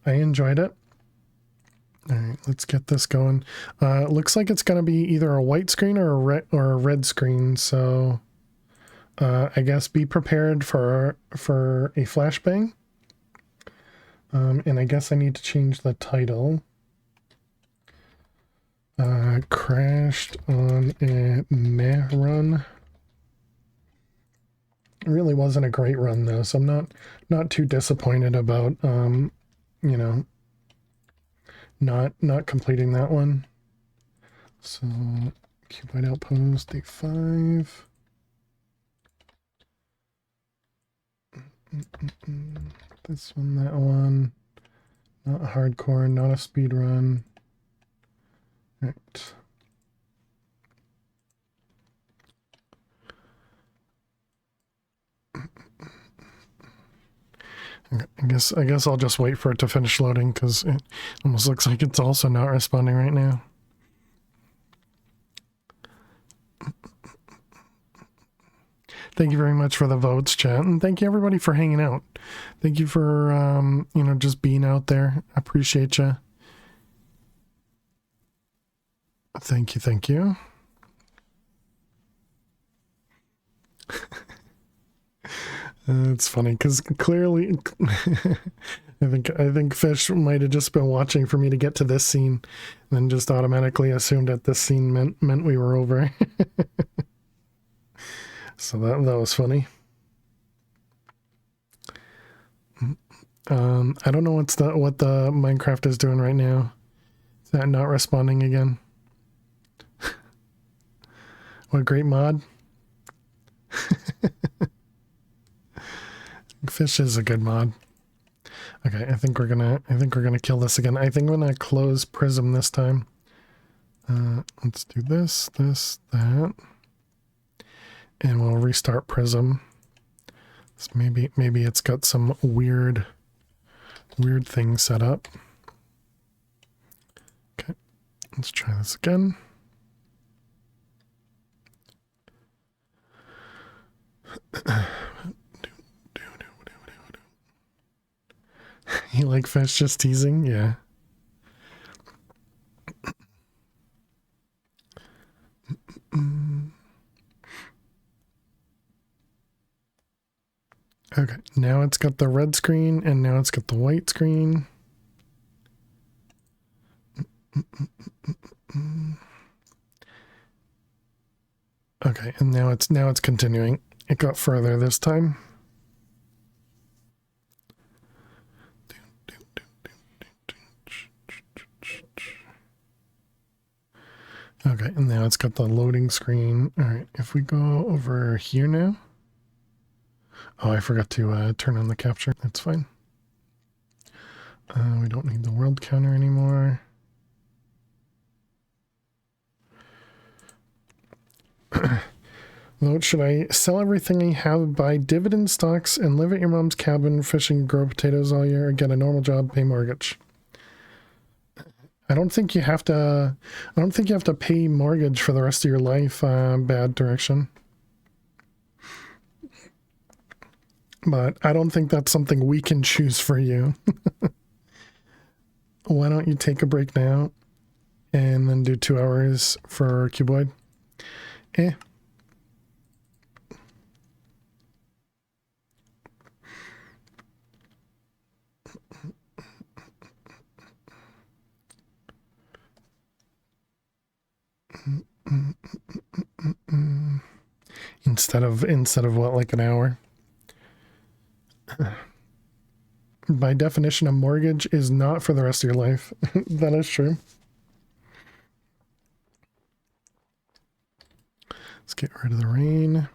I enjoyed it. All right, let's get this going. It looks like it's going to be either a white screen or a red screen. So I guess be prepared for a flashbang. And I guess I need to change the title. Crashed on a meh run. It really wasn't a great run though, so I'm not too disappointed about you know, not completing that one. So Cuboid Outpost, day 5. This one, that one. Not hardcore, not a speed run. Right. I guess I'll just wait for it to finish loading because it almost looks like it's also not responding right now. Thank you very much for the votes, chat, and thank you everybody for hanging out. Thank you for you know, just being out there. I appreciate you. Thank you, thank you. It's funny because clearly I think Fish might have just been watching for me to get to this scene and then just automatically assumed that this scene meant we were over. So that was funny. I don't know what the Minecraft is doing right now. Is that not responding again? What a great mod. Fish is a good mod. Okay, I think we're gonna kill this again. I think I'm gonna close Prism this time. Let's do this, that. And we'll restart Prism. So maybe it's got some weird thing set up. Okay, let's try this again. You like Fish just teasing? Yeah. Okay, now it's got the red screen and now it's got the white screen. Okay, and now it's continuing. It got further this time. Okay, and now it's got the loading screen. All right, if we go over here now. Oh, I forgot to turn on the capture. That's fine. We don't need the world counter anymore. Note, should I sell everything I have, buy dividend stocks, and live at your mom's cabin, fishing, grow potatoes all year, or get a normal job, pay mortgage? I don't think you have to pay mortgage for the rest of your life. Bad direction. But I don't think that's something we can choose for you. Why don't you take a break now and then do 2 hours for Cuboid? Instead of what, like an hour? By definition, a mortgage is not for the rest of your life. That is true. Let's get rid of the rain.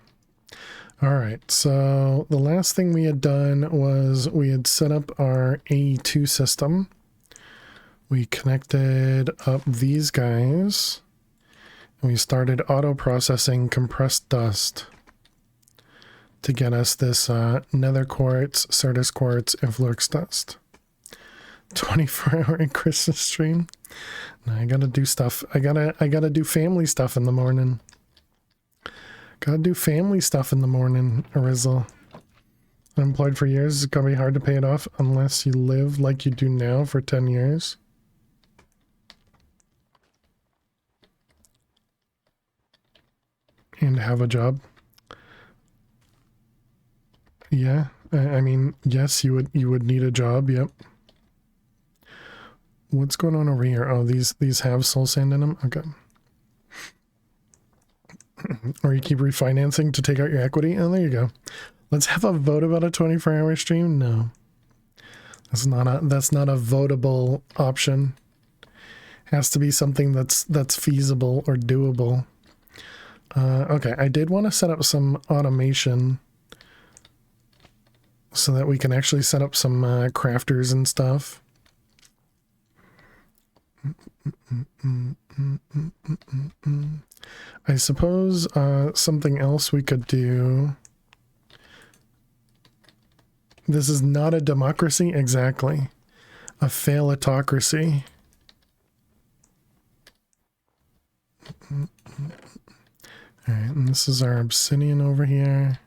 All right, so the last thing we had done was we had set up our AE2 system. We connected up these guys. And we started auto-processing compressed dust to get us this nether quartz, Certus quartz, and flux dust. 24-hour Christmas stream. No, I gotta do stuff. I gotta do family stuff in the morning. Gotta do family stuff in the morning, Arizzle. Unemployed for years, it's gonna be hard to pay it off unless you live like you do now for 10 years. And have a job. Yeah, I mean, yes, you would need a job, yep. What's going on over here? Oh, these have soul sand in them? Okay. Or you keep refinancing to take out your equity? Oh, there you go. Let's have a vote about a 24-hour stream? No. That's not a votable option. Has to be something that's feasible or doable. Okay, I did want to set up some automation so that we can actually set up some crafters and stuff. I suppose something else we could do. This is not a democracy, exactly. A failitocracy. Alright, and this is our obsidian over here.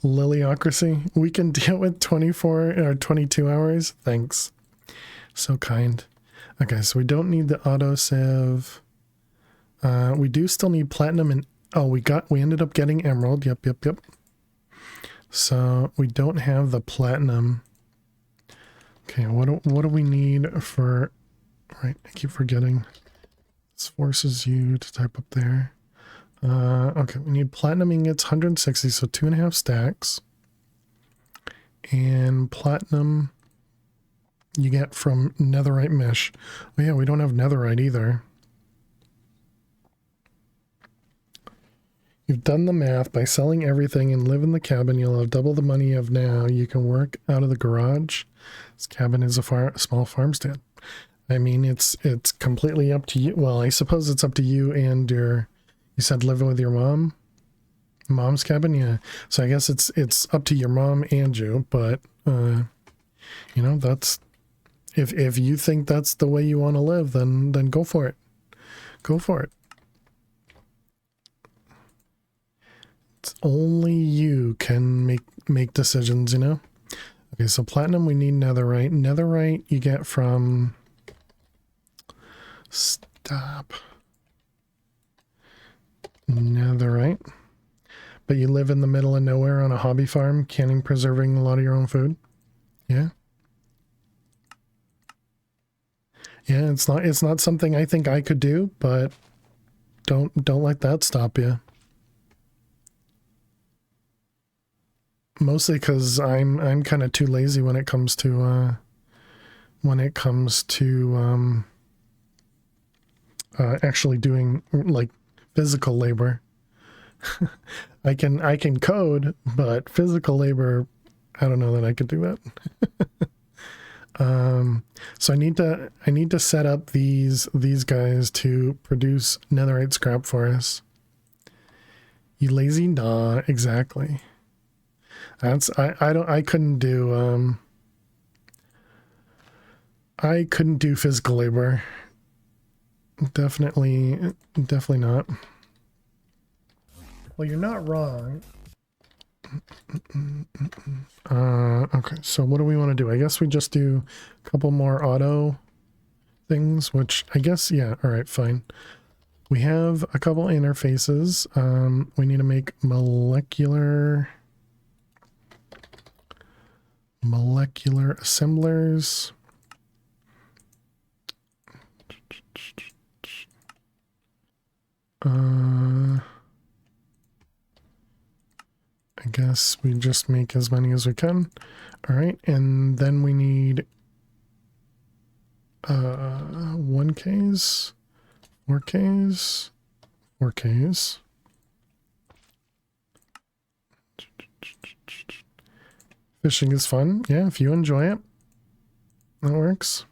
Liliocracy. We can deal with 24 or 22 hours. Thanks. So kind. Okay, so we don't need the autosave. We do still need platinum and oh, we ended up getting emerald. Yep. So we don't have the platinum. Okay, what do we need for, right, I keep forgetting. This forces you to type up there. Okay, we need platinum ingots, 160, so 2.5 stacks. And platinum you get from netherite mesh. Oh yeah, we don't have netherite either. You've done the math. By selling everything and live in the cabin, you'll have double the money you have now. You can work out of the garage. This cabin is a small farmstead. I mean, it's completely up to you. Well, I suppose it's up to you and your... You said living with your mom? Mom's cabin? Yeah. So I guess it's up to your mom and you, but, you know, that's... If you think that's the way you want to live, then go for it. Go for it. It's only you can make decisions, you know? Okay, so platinum, we need netherite. Netherite you get from... Stop. Netherite. But you live in the middle of nowhere on a hobby farm, canning, preserving a lot of your own food. Yeah. Yeah, it's not something I think I could do, but don't let that stop you. Mostly because I'm kind of too lazy when it comes to actually doing like physical labor. I can code, but physical labor, I don't know that I could do that. So I need to set up these guys to produce netherite scrap for us. You lazy? Nah, exactly. I couldn't do physical labor. Definitely not. Well, you're not wrong. Okay, so what do we want to do? I guess we just do a couple more auto things, which I guess, yeah, all right, fine. We have a couple interfaces. We need to make molecular assemblers. I guess we just make as many as we can. All right, and then we need 1Ks, 4Ks, 4Ks. Fishing is fun. Yeah, if you enjoy it, that works.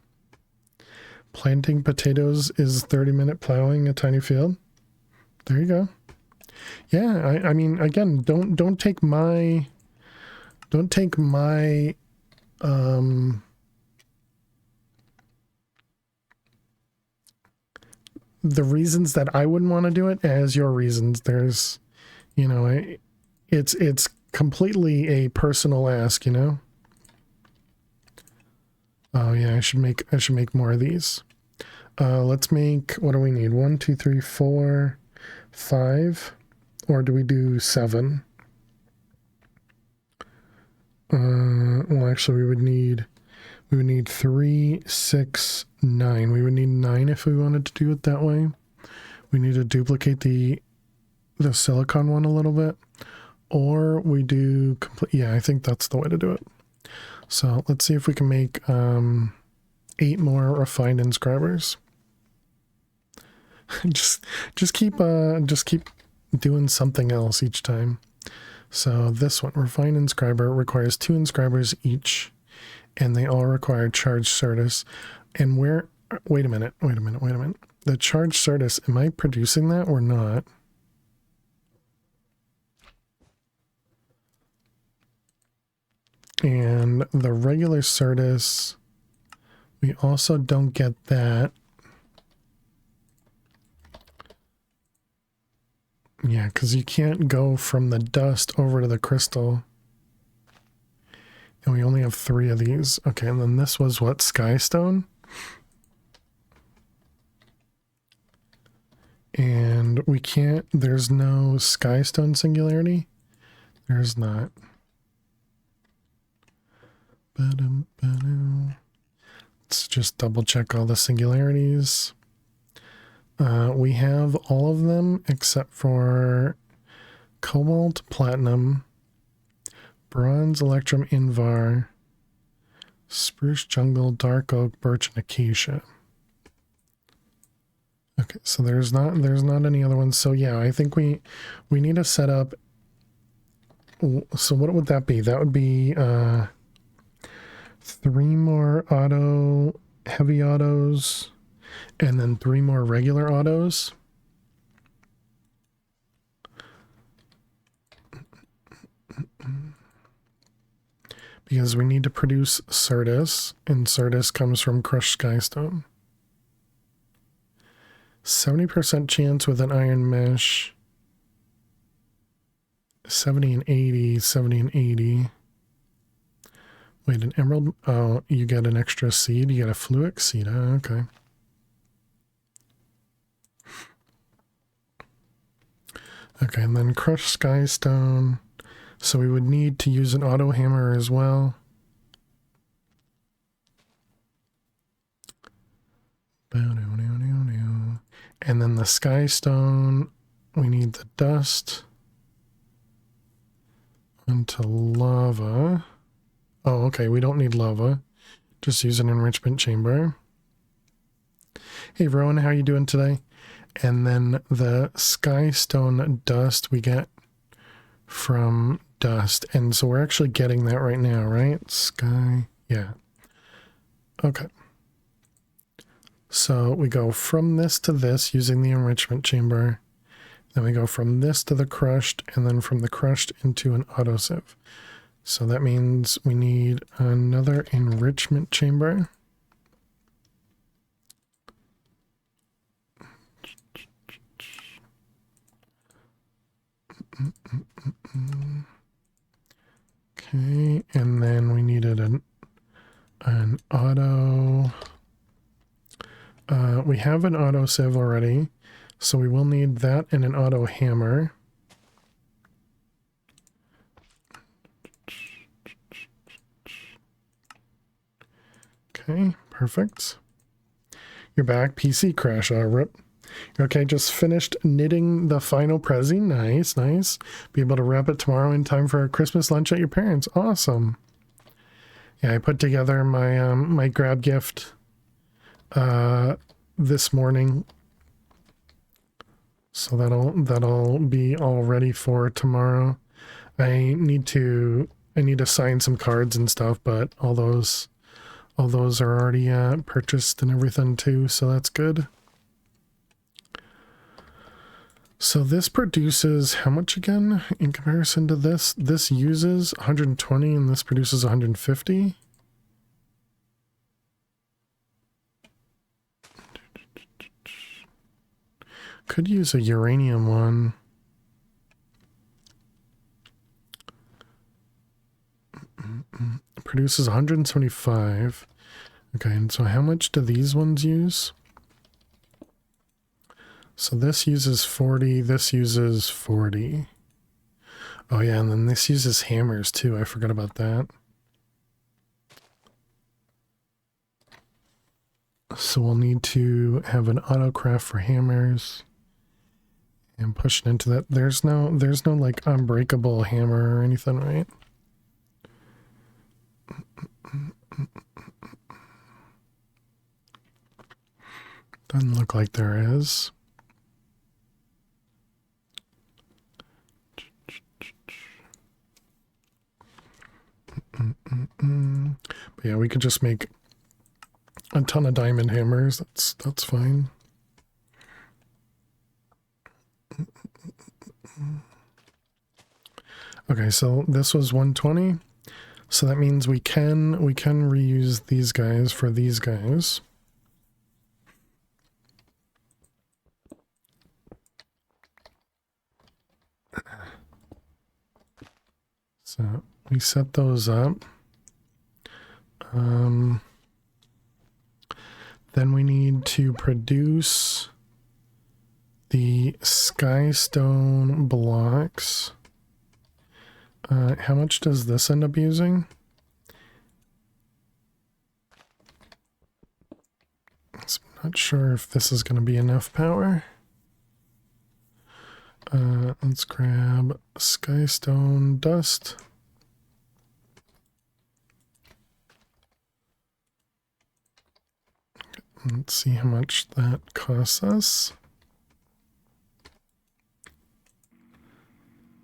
Planting potatoes is 30-minute plowing a tiny field. There you go. Yeah, I mean, again, don't take my the reasons that I wouldn't want to do it as your reasons. There's, you know, it's completely a personal ask, you know. Oh yeah, I should make more of these. Let's make, what do we need? 1, 2, 3, 4, 5, or do we do 7? Well, actually, we would need 3, 6, 9. We would need 9 if we wanted to do it that way. We need to duplicate the silicon one a little bit, or we do complete. Yeah, I think that's the way to do it. So let's see if we can make 8 more refined inscribers. just keep doing something else each time. So this one, refined inscriber, requires 2 inscribers each, and they all require charged certus. And where? Wait a minute. The charged certus, am I producing that or not? And the regular certus, we also don't get that. Yeah, because you can't go from the dust over to the crystal. And we only have 3 of these. Okay, and then this was what? Skystone? And we can't, there's no Skystone singularity? There's not. Let's just double check all the singularities. We have all of them except for cobalt, platinum, bronze, electrum, invar, spruce, jungle, dark oak, birch, and acacia. Okay, so there's not any other ones. So yeah, I think we need to set up. So what would that be? That would be 3 more heavy autos, and then 3 more regular autos. Because we need to produce certus, and certus comes from crushed skystone. 70% chance with an iron mesh. 70 and 80, 70 and 80. Wait, an emerald? Oh, you get an extra seed? You get a fluic seed? Oh, okay. Okay, and then crushed skystone. So we would need to use an auto hammer as well. And then the skystone, we need the dust into lava. Oh, okay, we don't need lava. Just use an enrichment chamber. Hey, Rowan, how are you doing today? And then the skystone dust we get from dust. And so we're actually getting that right now, right? Sky, yeah. Okay. So we go from this to this using the enrichment chamber. Then we go from this to the crushed, and then from the crushed into an autosieve. So that means we need another enrichment chamber. Okay, and then we needed an auto. We have an autosieve already, so we will need that and an auto hammer. Okay, perfect. You're back. PC crash, rip. Okay, just finished knitting the final Prezi. Nice, nice. Be able to wrap it tomorrow in time for a Christmas lunch at your parents'. Awesome. Yeah, I put together my my grab gift this morning, so that'll be all ready for tomorrow. I need to sign some cards and stuff, but all those are already purchased and everything too, so that's good. So this produces how much again in comparison to this? This uses 120 and this produces 150. Could use a uranium one. It produces 175. Okay, and so how much do these ones use? So this uses 40, this uses 40. Oh yeah, and then this uses hammers too. I forgot about that. So we'll need to have an autocraft for hammers and push it into that. There's no like unbreakable hammer or anything, right? Doesn't look like there is. But yeah, we could just make a ton of diamond hammers. That's fine. Okay, so this was 120. So that means we can reuse these guys for these guys. So we set those up. Then we need to produce the skystone blocks. How much does this end up using? I'm not sure if this is going to be enough power. Let's grab skystone dust. Let's see how much that costs us.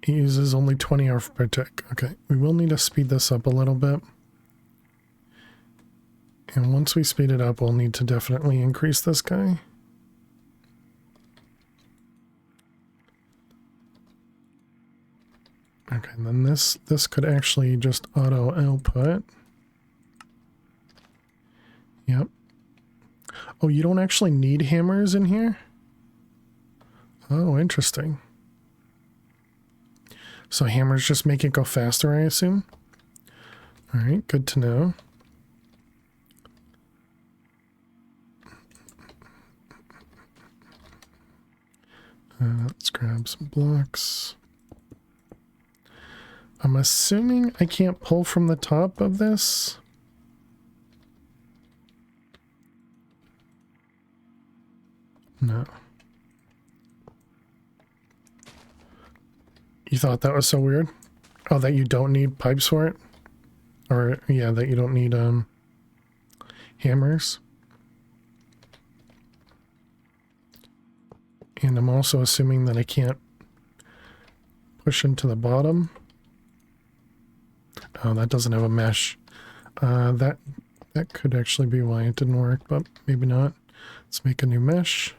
It uses only 20 hours per tick. Okay, we will need to speed this up a little bit. And once we speed it up, we'll need to definitely increase this guy. Okay, and then this could actually just auto output. Yep. Oh, you don't actually need hammers in here? Oh, interesting. So hammers just make it go faster, I assume? Alright, good to know. Let's grab some blocks. I'm assuming I can't pull from the top of this. No. You thought that was so weird? Oh, that you don't need pipes for it? Or, yeah, that you don't need, hammers? And I'm also assuming that I can't push into the bottom. Oh, that doesn't have a mesh. That could actually be why it didn't work, but maybe not. Let's make a new mesh.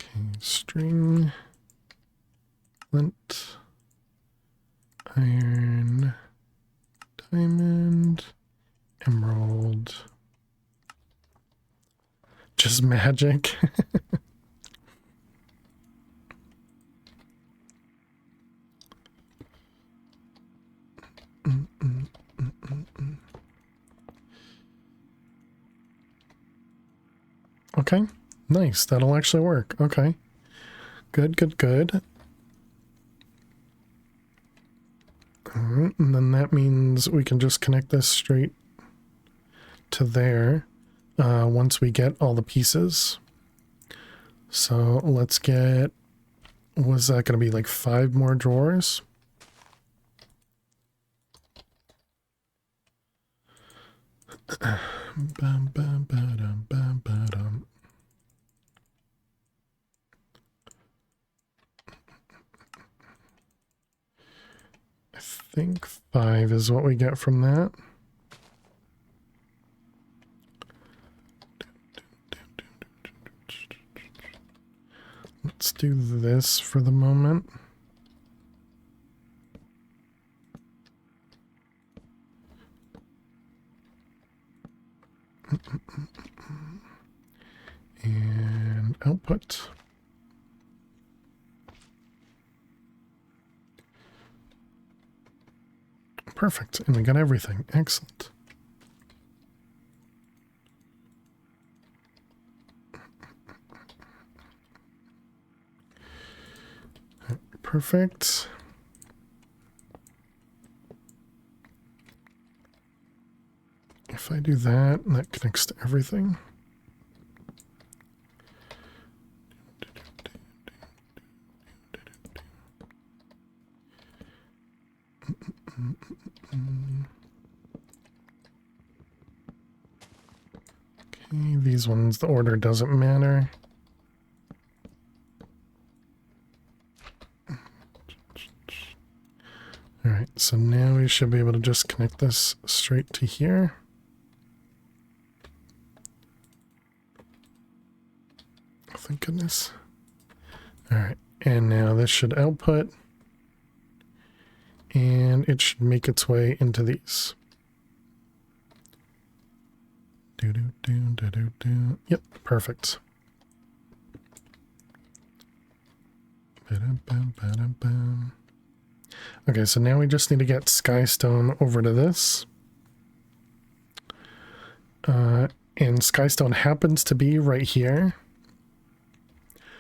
Okay, string, flint, iron, diamond, emerald. Just magic. Okay, nice. That'll actually work. Okay. Good, good, good. Alright, and then that means we can just connect this straight to there once we get all the pieces. So let's get, was that going to be like 5 more drawers? Bam, bam, ba-dum, bam, ba-dum. I think 5 is what we get from that. Let's do this for the moment. output. Perfect, and we got everything. Excellent. Perfect. If I do that, that connects to everything. Okay, these ones, the order doesn't matter. All right, so now we should be able to just connect this straight to here. Thank goodness. All right, and now this should output, and it should make its way into these. Yep, perfect. Okay, so now we just need to get Skystone over to this. And Skystone happens to be right here.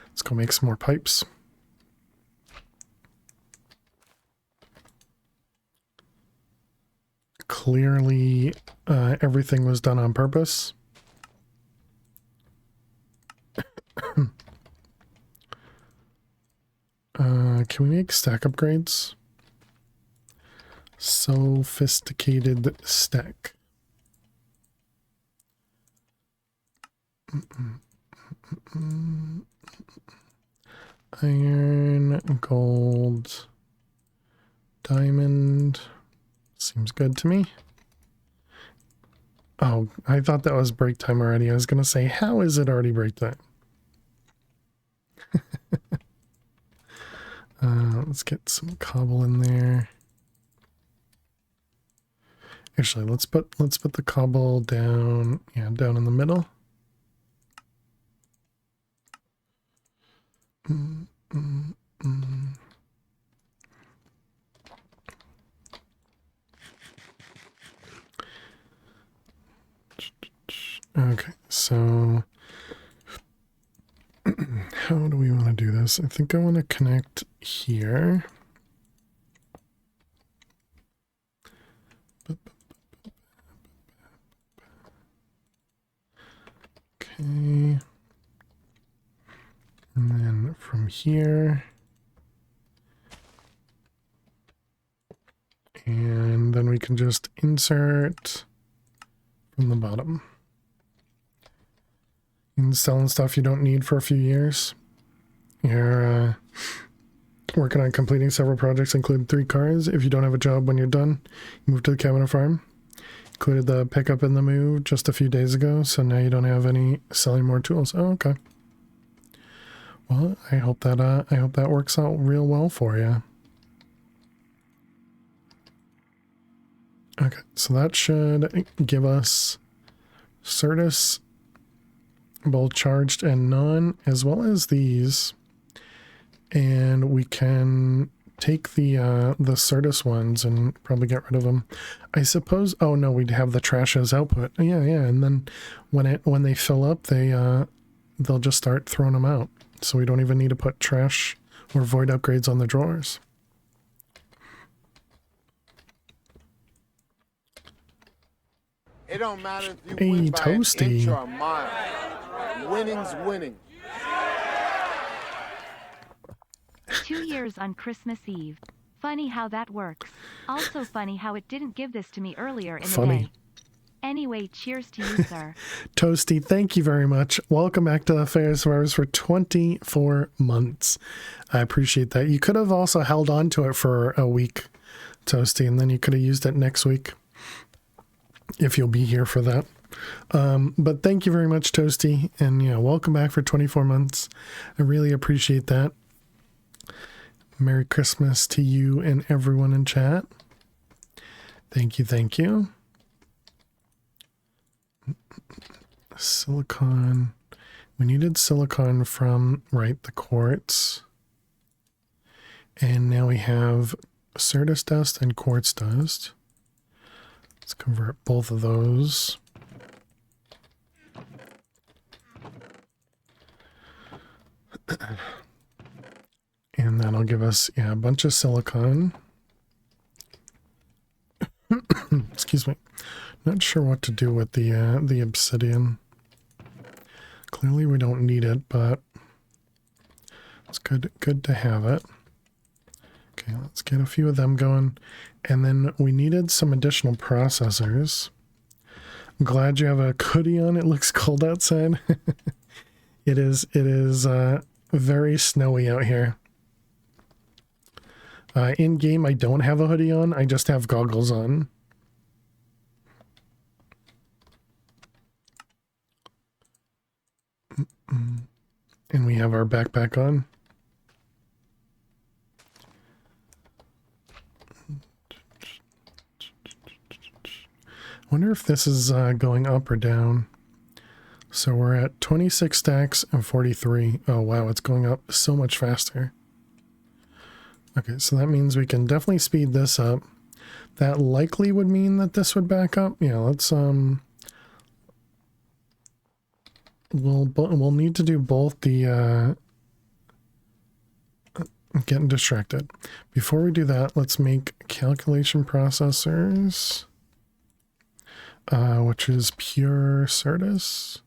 Let's go make some more pipes. Clearly, everything was done on purpose. Can we make stack upgrades? Sophisticated stack. Iron, gold, diamond. Seems good to me. Oh, I thought that was break time already. I was going to say, how is it already break time? Let's get some cobble in there. Actually, let's put the cobble down, yeah, down in the middle. Okay, so how do we want to do this? I think I want to connect here. Okay. And then from here. And then we can just insert from the bottom. Installing stuff you don't need for a few years. You're working on completing several projects, including 3 cars. If you don't have a job when you're done, you move to the cabin or farm. Included the pickup and the move just a few days ago, so now you don't have any selling more tools. Oh, okay. Well, I hope that works out real well for you. Okay, so that should give us Certus, both charged and none, as well as these. And we can take the Certus ones and probably get rid of them. I suppose, oh no, we'd have the trash as output. Yeah, and then when they fill up, they'll just start throwing them out. So we don't even need to put trash or void upgrades on the drawers. It don't matter if you win by Toasty. an inch or a mile. Winning's winning. 2 years on Christmas Eve. Funny how that works. Also funny how it didn't give this to me earlier in the day. Anyway, cheers to you, sir. Toasty, thank you very much. Welcome back to the Fair Survivors for 24 months. I appreciate that. You could have also held on to it for a week, Toasty, and then you could have used it next week if you'll be here for that. But thank you very much, Toasty. And yeah, welcome back for 24 months. I really appreciate that. Merry Christmas to you and everyone in chat. Thank you, thank you. Silicon. We needed silicon from, right, the quartz. And now we have Certus dust and quartz dust. Let's convert both of those. And that'll give us, yeah, a bunch of silicon. Excuse me. Not sure what to do with the obsidian. Clearly we don't need it, but it's good to have it. Okay, let's get a few of them going. And then we needed some additional processors. I'm glad you have a hoodie on. It looks cold outside. It is very snowy out here. In game, I don't have a hoodie on. I just have goggles on. And we have our backpack on. I wonder if this is going up or down. So we're at 26 stacks and 43. Oh wow, it's going up so much faster. Okay, so that means we can definitely speed this up. That likely would mean that this would back up. Yeah, let's we'll need to do both the getting distracted. Before we do that, let's make calculation processors, which is pure Certus.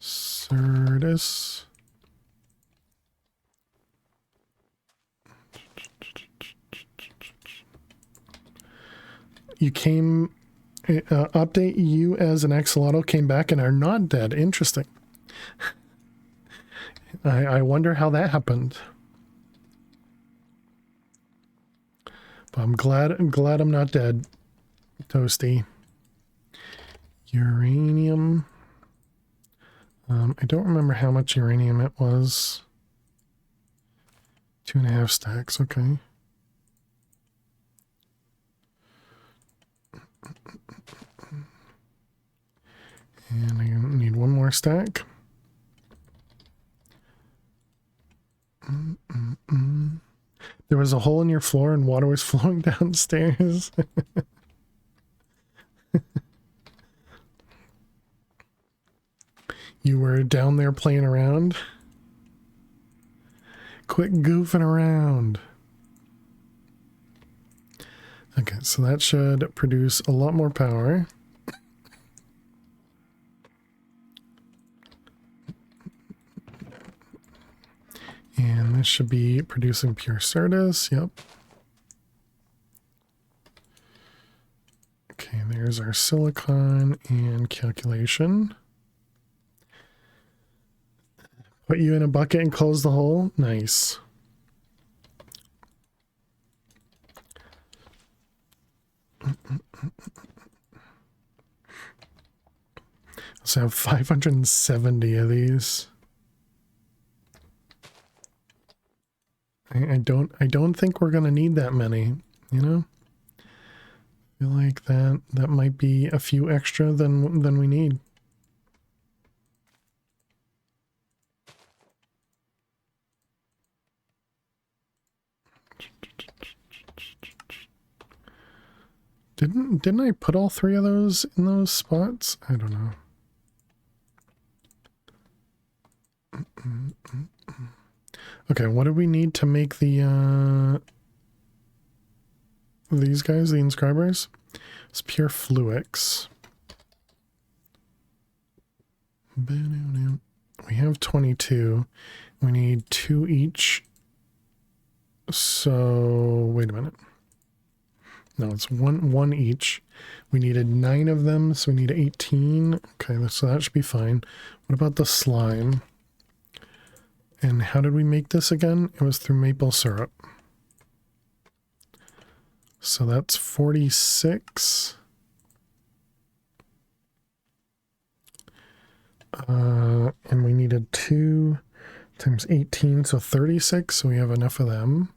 Certus. You came, update you as an axolotl came back and are not dead. Interesting. I wonder how that happened. But I'm glad I'm not dead. Toasty. Uranium. I don't remember how much uranium it was. 2.5 stacks, okay. And I need one more stack. There was a hole in your floor and water was flowing downstairs. You were down there playing around? Quit goofing around. Okay, so that should produce a lot more power. And this should be producing pure Certus, yep. Okay, there's our silicon and calculation. Put you in a bucket and close the hole. Nice. Let's have 570 of these. I don't think we're gonna need that many, you know? I feel like that might be a few extra than we need. Didn't I put all 3 of those in those spots? I don't know. Okay, what do we need to make the these guys, the inscribers? It's pure fluix. We have 22. We need 2 each. So wait a minute. No, it's one each. We needed 9 of them, so we need 18. Okay, so that should be fine. What about the slime? And how did we make this again? It was through maple syrup. So that's 46. And we needed 2 times 18, so 36. So we have enough of them.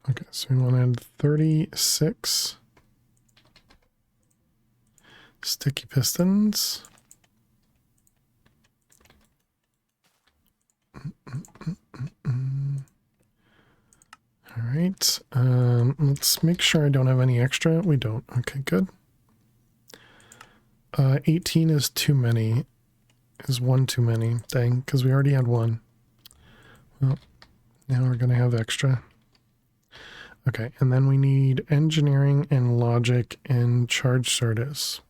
Okay, so we wanted 36 sticky pistons. All right, let's make sure I don't have any extra. We don't. Okay, good. 18 is too many. Is one too many. Dang, because we already had one. Well, now we're going to have extra. Okay, and then we need engineering and logic and charge service.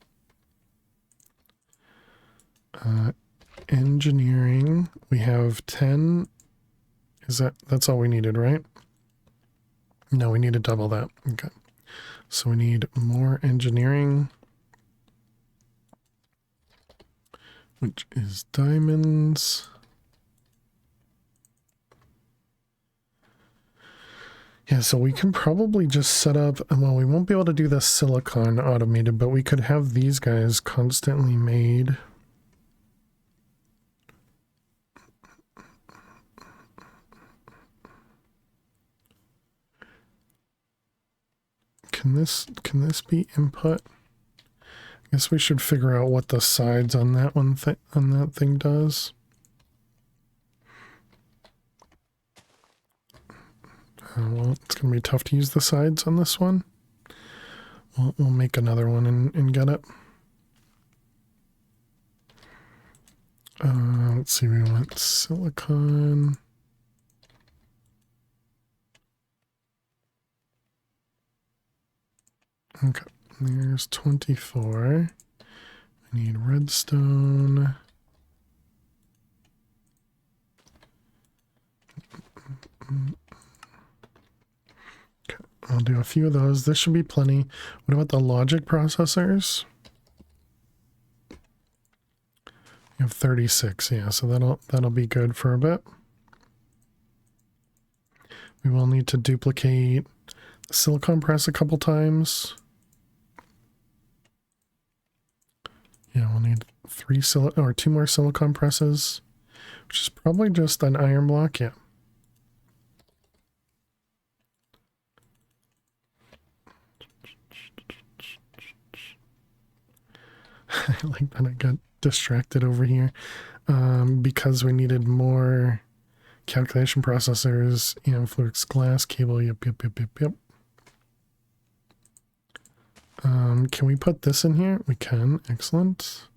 Engineering, we have 10. That's all we needed, right? No, we need to double that. Okay. So we need more engineering, which is diamonds. Yeah, so we can probably just set up, well, we won't be able to do the silicon automated, but we could have these guys constantly made. Can this be input? I guess we should figure out what the sides on that thing does. Well, it's gonna be tough to use the sides on this one. We'll make another one and get it. Let's see, we want silicon. Okay, there's 24. I need redstone. Okay, I'll do a few of those. This should be plenty. What about the logic processors? You have 36, yeah, so that'll be good for a bit. We will need to duplicate the silicon press a couple times. Yeah, we'll need 2 more silicon presses, which is probably just an iron block. Yeah. I like that I got distracted over here because we needed more calculation processors, flux glass cable. Yep. Can we put this in here? We can. Excellent.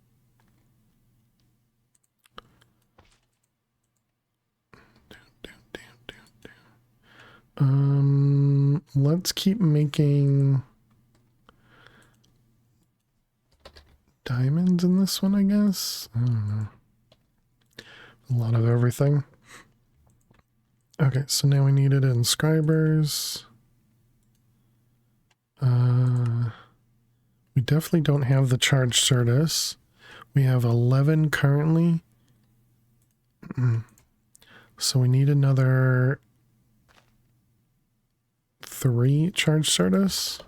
Let's keep making diamonds in this one, I guess. I don't know. A lot of everything. Okay, so now we needed inscribers. We definitely don't have the charge service. We have 11 currently. So we need another 3 charge service.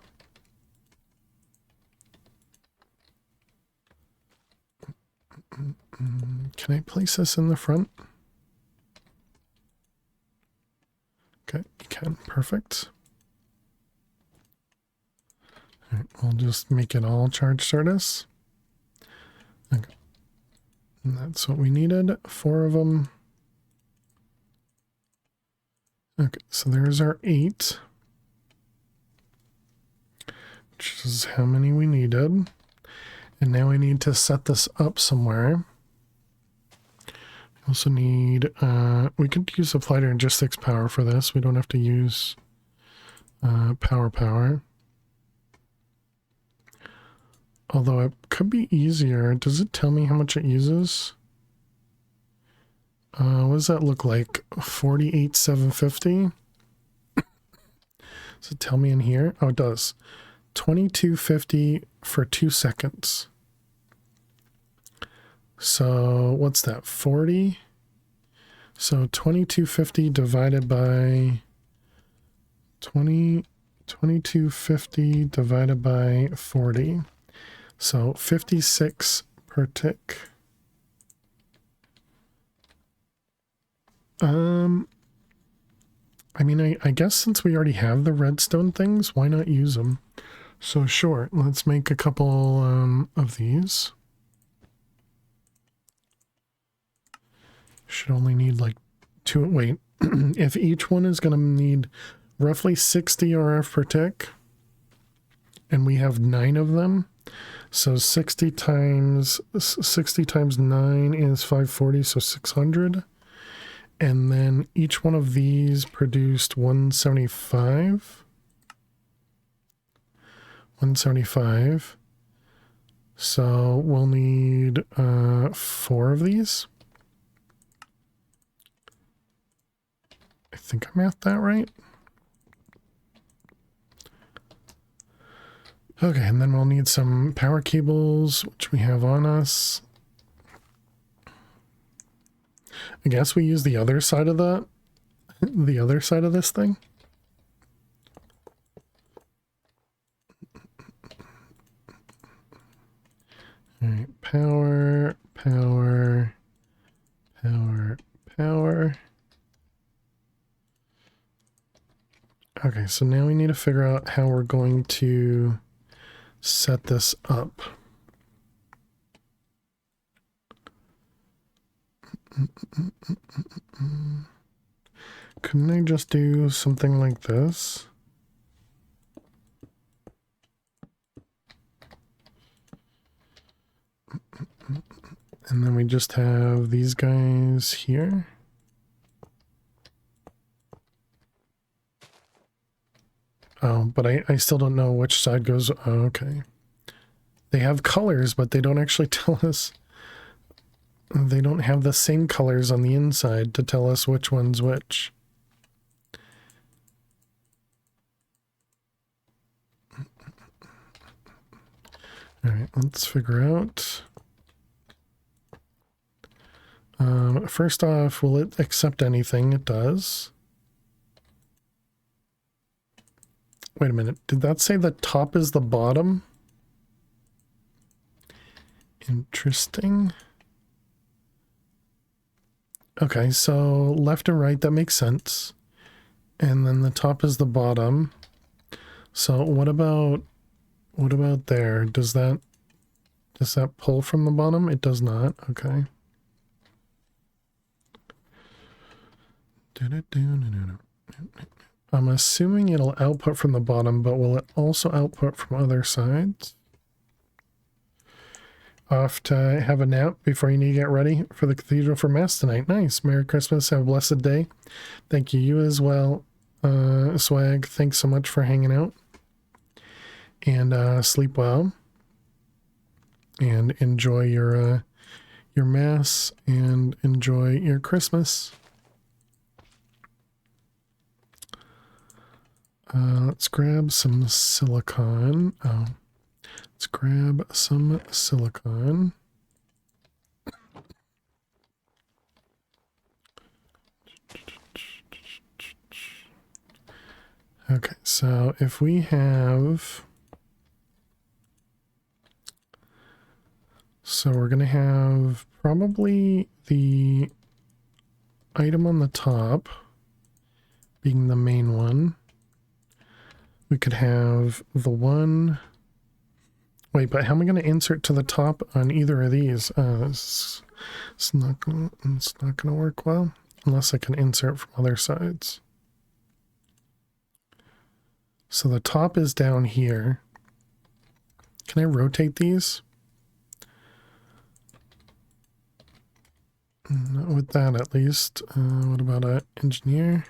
Can I place this in the front? Okay, you can. Perfect. All right, we'll just make it all charge service. Okay. And that's what we needed. 4 of them. Okay, so there's our 8. Which is how many we needed. And now we need to set this up somewhere. We also need, we could use applied logistics power for this. We don't have to use power. Although it could be easier. Does it tell me how much it uses? What does that look like? 48,750? Does it tell me in here? Oh, it does. 2250 for 2 seconds. So what's that? 40? So 2250 divided by 2250 divided by 40. So 56 per tick. I mean, I guess since we already have the redstone things, why not use them? So sure, let's make a couple of these. Should only need like 2. Wait, if each one is going to need roughly 60 RF per tick, and we have 9 of them, so 60 times 9 is 540, so 600. And then each one of these produced 175. 175. So we'll need 4 of these. I think I mathed that right. Okay, and then we'll need some power cables, which we have on us. I guess we use the other side of the other side of this thing. All right, power. Okay, so now we need to figure out how we're going to set this up. Couldn't I just do something like this? And then we just have these guys here. Oh, but I still don't know which side goes. Oh, okay. They have colors, but they don't actually tell us. They don't have the same colors on the inside to tell us which one's which. All right, let's figure out. First off, will it accept anything? It does. Wait a minute. Did that say the top is the bottom? Interesting. Okay, so left and right, that makes sense. And then the top is the bottom. So what about there? Does that pull from the bottom? It does not. Okay. I'm assuming it'll output from the bottom, but will it also output from other sides? Off to have a nap before you need to get ready for the Cathedral for Mass tonight. Nice. Merry Christmas. Have a blessed day. Thank you. You as well, Swag. Thanks so much for hanging out. And sleep well. And enjoy your Mass and enjoy your Christmas. Let's grab some silicon. Oh, let's grab some silicon. Okay, so if we have... So we're going to have probably the item on the top being the main one. We could have the one... Wait, but how am I going to insert to the top on either of these? It's not gonna work well unless I can insert from other sides. So the top is down here. Can I rotate these? Not with that, at least. What about an engineer?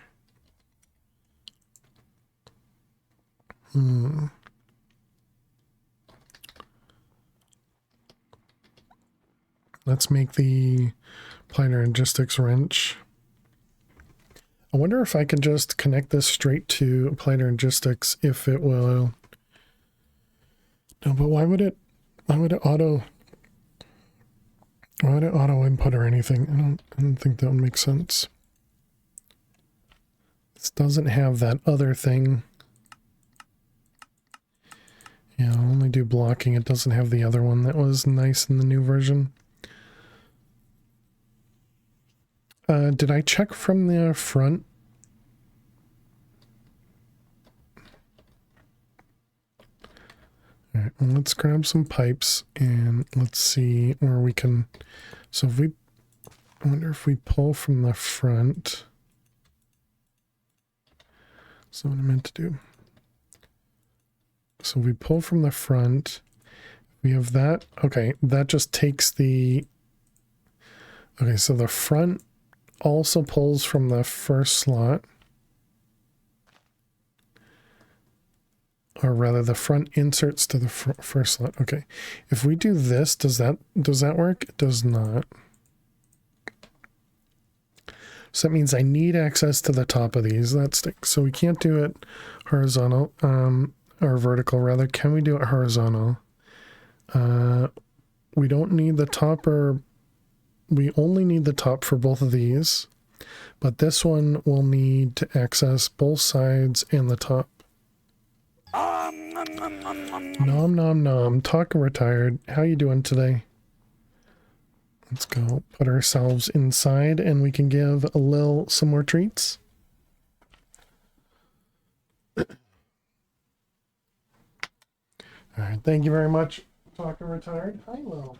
Let's make the planar logistics wrench. I wonder if I could just connect this straight to planar logistics if it will. No, but why would it auto input or anything? I don't think that would make sense. This doesn't have that other thing. Yeah, I'll only do blocking. It doesn't have the other one that was nice in the new version. Did I check from the front? right, well, let's grab some pipes and let's see where we can. So if we, I wonder if we pull from the front. That's what I meant to do. So we pull from the front. We have that. Okay, that just takes the. Okay, so the front also pulls from the first slot. Or rather, the front inserts to the first slot. Okay, if we do this, does that work? It does not. So that means I need access to the top of these. That sticks. So we can't do it horizontal, or vertical rather. Can we do it horizontal? We don't need the top, or we only need the top for both of these. But this one will need to access both sides and the top. Nom nom nom. Talking retired. How you doing today? Let's go put ourselves inside and we can give a Lil some more treats. Alright, thank you very much. Talking retired. Hi, Lil.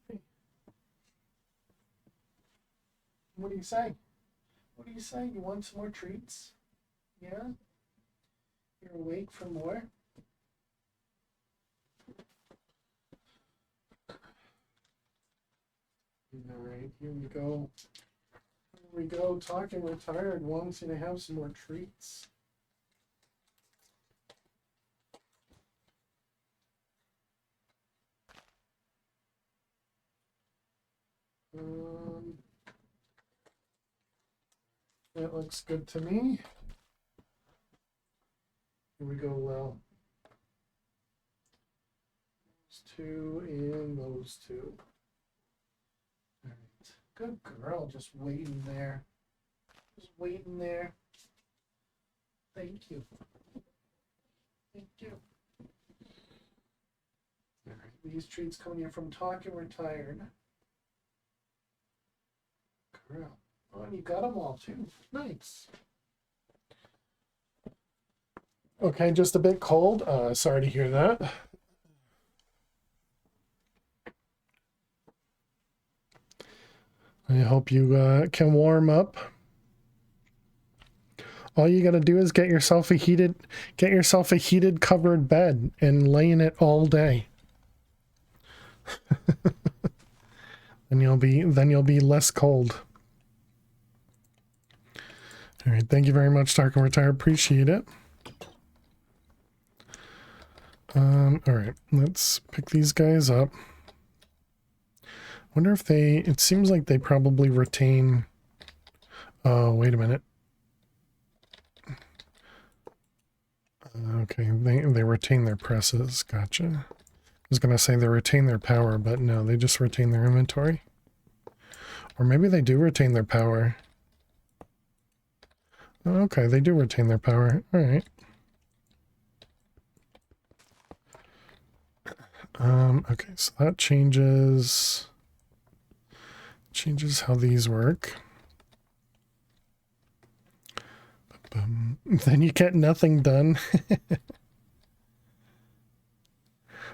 Hey. What do you say? What do you say? You want some more treats? Yeah? You're awake for more? Alright, here we go. Here we go. Talking retired wants you to have some more treats. That looks good to me. Here we go, Lil. Those two and those two. All right. Good girl, just waiting there. Just waiting there. Thank you. Thank you. All right. These treats coming in from Talking Retired. Girl. Oh, and you got them all too. Nice. Okay, just a bit cold. Sorry to hear that. I hope you can warm up. All you gotta do is get yourself a heated covered bed and lay in it all day. And you'll be less cold. All right, thank you very much, Dark and Retire. Appreciate it. All right, let's pick these guys up. Wonder if it seems like they probably retain. Oh, wait a minute. Okay, they retain their presses. Gotcha. I was gonna say they retain their power, but no, they just retain their inventory. Or maybe they do retain their power. Okay, they do retain their power. All right. Okay, so that changes how these work. Then you get nothing done.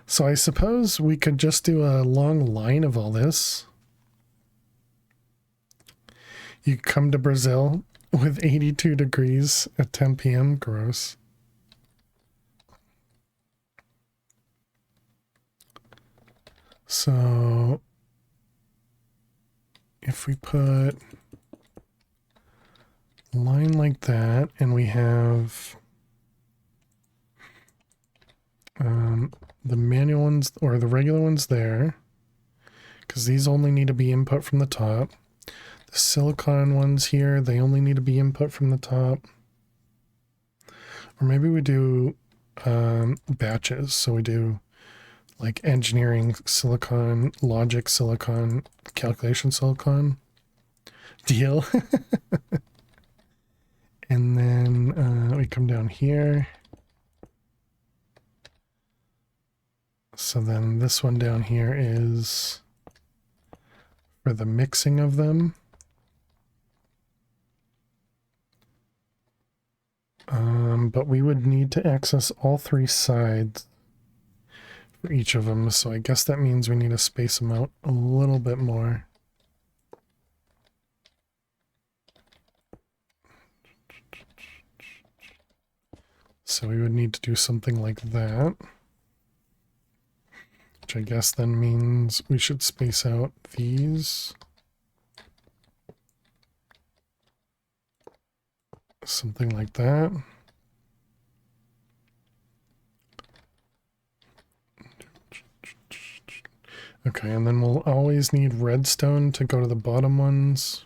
So I suppose we could just do a long line of all this. You come to Brazil with 82 degrees at 10 p.m. Gross. So if we put a line like that and we have the manual ones or the regular ones there, because these only need to be input from the top. The silicon ones here, they only need to be input from the top. Or maybe we do batches. So we do like engineering silicon, logic silicon, calculation silicon. Deal. And then we come down here. So then this one down here is for the mixing of them. But we would need to access all three sides for each of them, so I guess that means we need to space them out a little bit more. So we would need to do something like that, which I guess then means we should space out these. Something like that. Okay, and then we'll always need redstone to go to the bottom ones.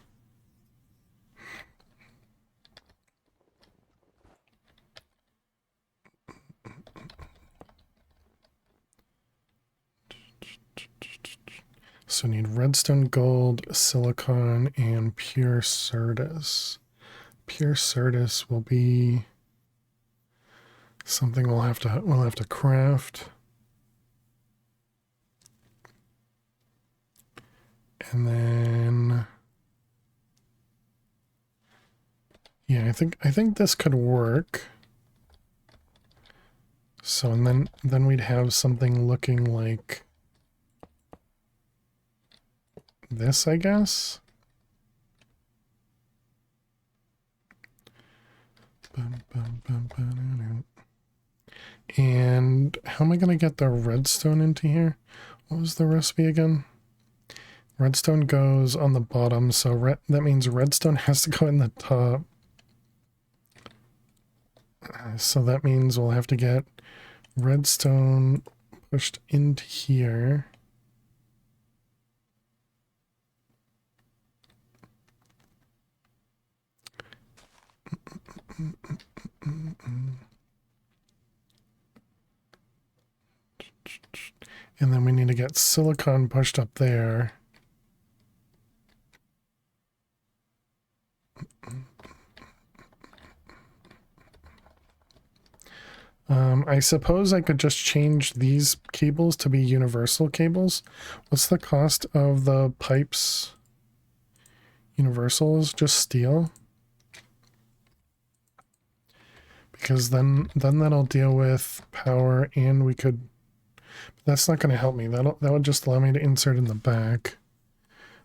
So need redstone, gold, silicon, and pure Certus. Pure Certus will be something we'll have to craft. And then yeah, I think this could work. So and then we'd have something looking like this, I guess. And how am I going to get the redstone into here? What was the recipe again? Redstone goes on the bottom, so that means redstone has to go in the top. So that means we'll have to get redstone pushed into here. And then we need to get silicon pushed up there. I suppose I could just change these cables to be universal cables. What's the cost of the pipes? Universals, just steel. Because then that'll deal with power, and we could. That's not going to help me. That would just allow me to insert in the back.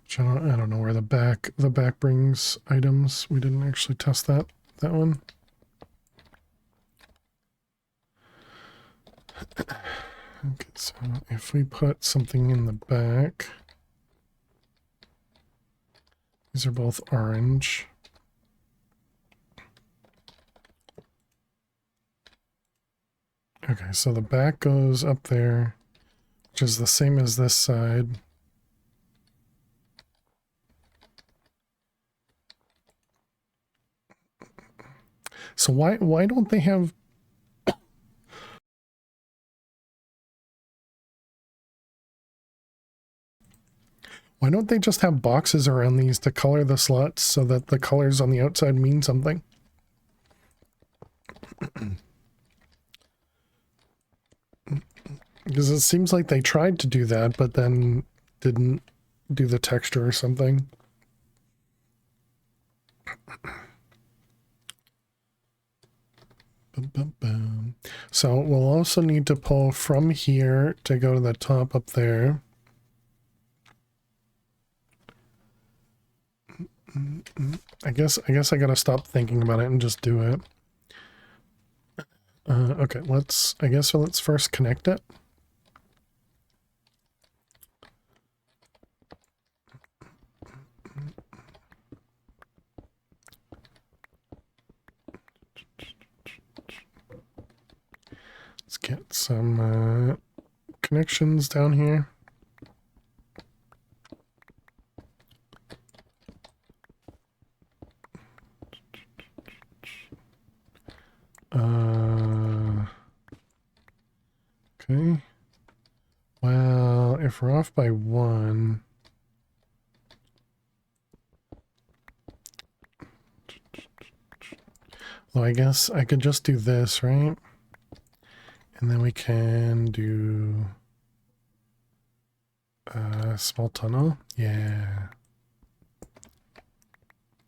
Which I don't know where the back brings items. We didn't actually test that one. Okay, so if we put something in the back, these are both orange. Okay, so the back goes up there, which is the same as this side. So why don't they have why don't they just have boxes around these to color the slots so that the colors on the outside mean something? Because it seems like they tried to do that, but then didn't do the texture or something. So we'll also need to pull from here to go to the top up there. I guess I gotta stop thinking about it and just do it. Okay, let's first connect it. Let's get some connections down here. Okay. Well, if we're off by one, well, I guess I could just do this, right? And then we can do a small tunnel. Yeah.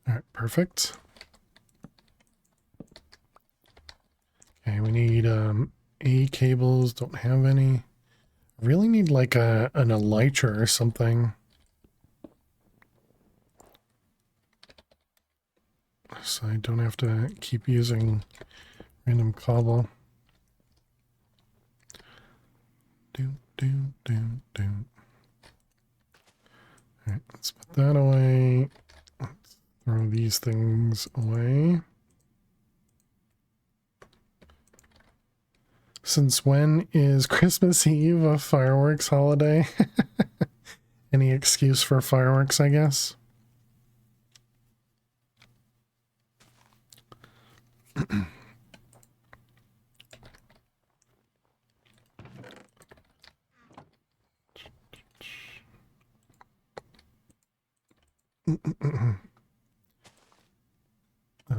All right, perfect. Okay, we need A cables, don't have any. Really need like an elytra or something. So I don't have to keep using random cobble. Do. Alright, let's put that away. Let's throw these things away. Since when is Christmas Eve a fireworks holiday? Any excuse for fireworks, I guess?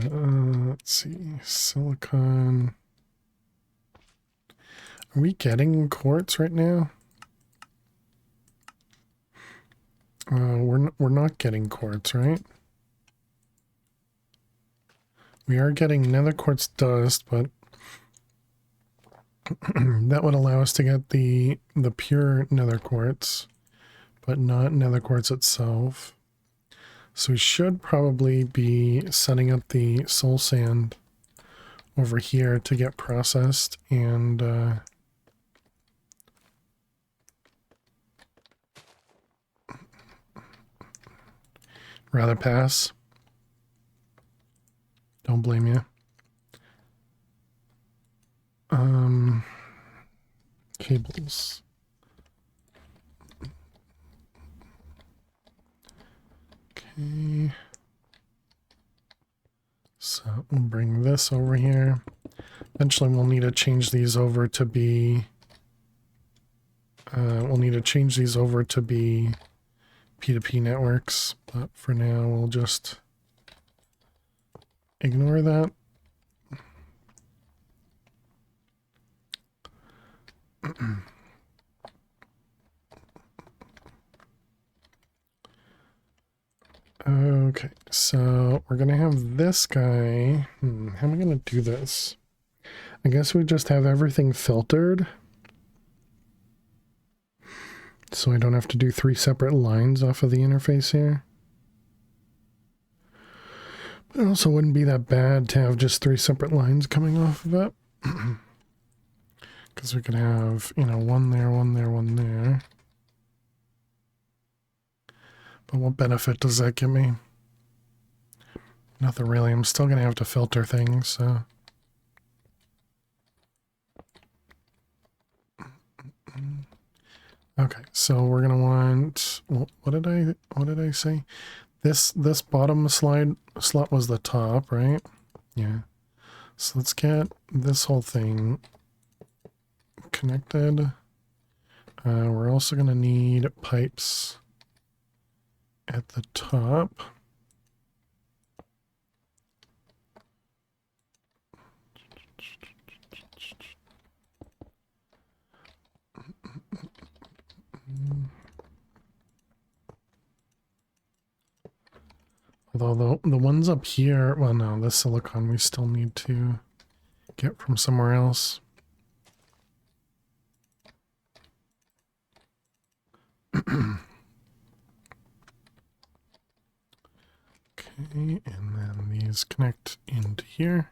Let's see, silicon. Are we getting quartz right now? We're not getting quartz, right? We are getting nether quartz dust, but that would allow us to get the pure nether quartz, but not nether quartz itself. So we should probably be setting up the soul sand over here to get processed and rather pass. Don't blame you. Cables. Okay. So we'll bring this over here. Eventually we'll need to change these over to be P2P networks, but for now we'll just ignore that. Okay, so we're gonna have this guy. How am I gonna do this? I guess we just have everything filtered, so I don't have to do 3 separate lines off of the interface here. But it also wouldn't be that bad to have just 3 separate lines coming off of it. Because we could have, you know, one there, one there, one there. But what benefit does that give me? Nothing really. I'm still going to have to filter things, so... Okay, so we're going to want... What did I say? This bottom slot was the top, right? Yeah. So let's get this whole thing connected. We're also going to need pipes at the top. Although the ones up here, well no, the silicon we still need to get from somewhere else. Okay, and then these connect into here.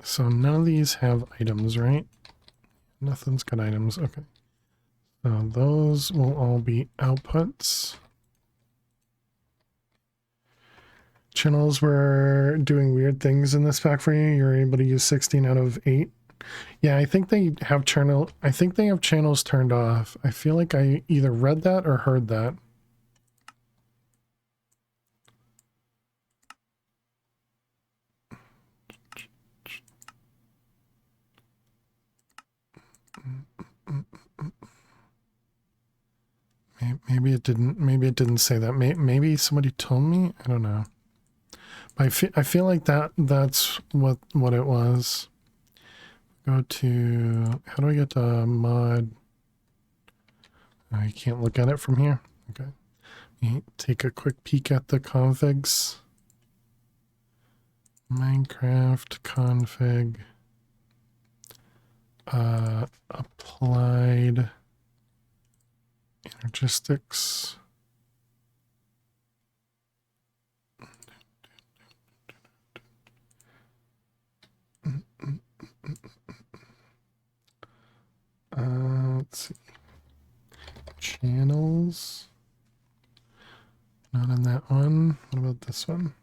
So none of these have items, right? Nothing's got items. Okay. So those will all be outputs. Channels were doing weird things in this pack for you. You're able to use 16 out of 8. Yeah, I think they have channels turned off. I feel like I either read that or heard that. Maybe it didn't say that. Maybe somebody told me. I don't know. But I feel like that's what it was. Go to, how do I get to mod? I can't look at it from here. Okay. Take a quick peek at the configs. Minecraft config. Applied energistics. Let's see. Channels. Not in that one. What about this one?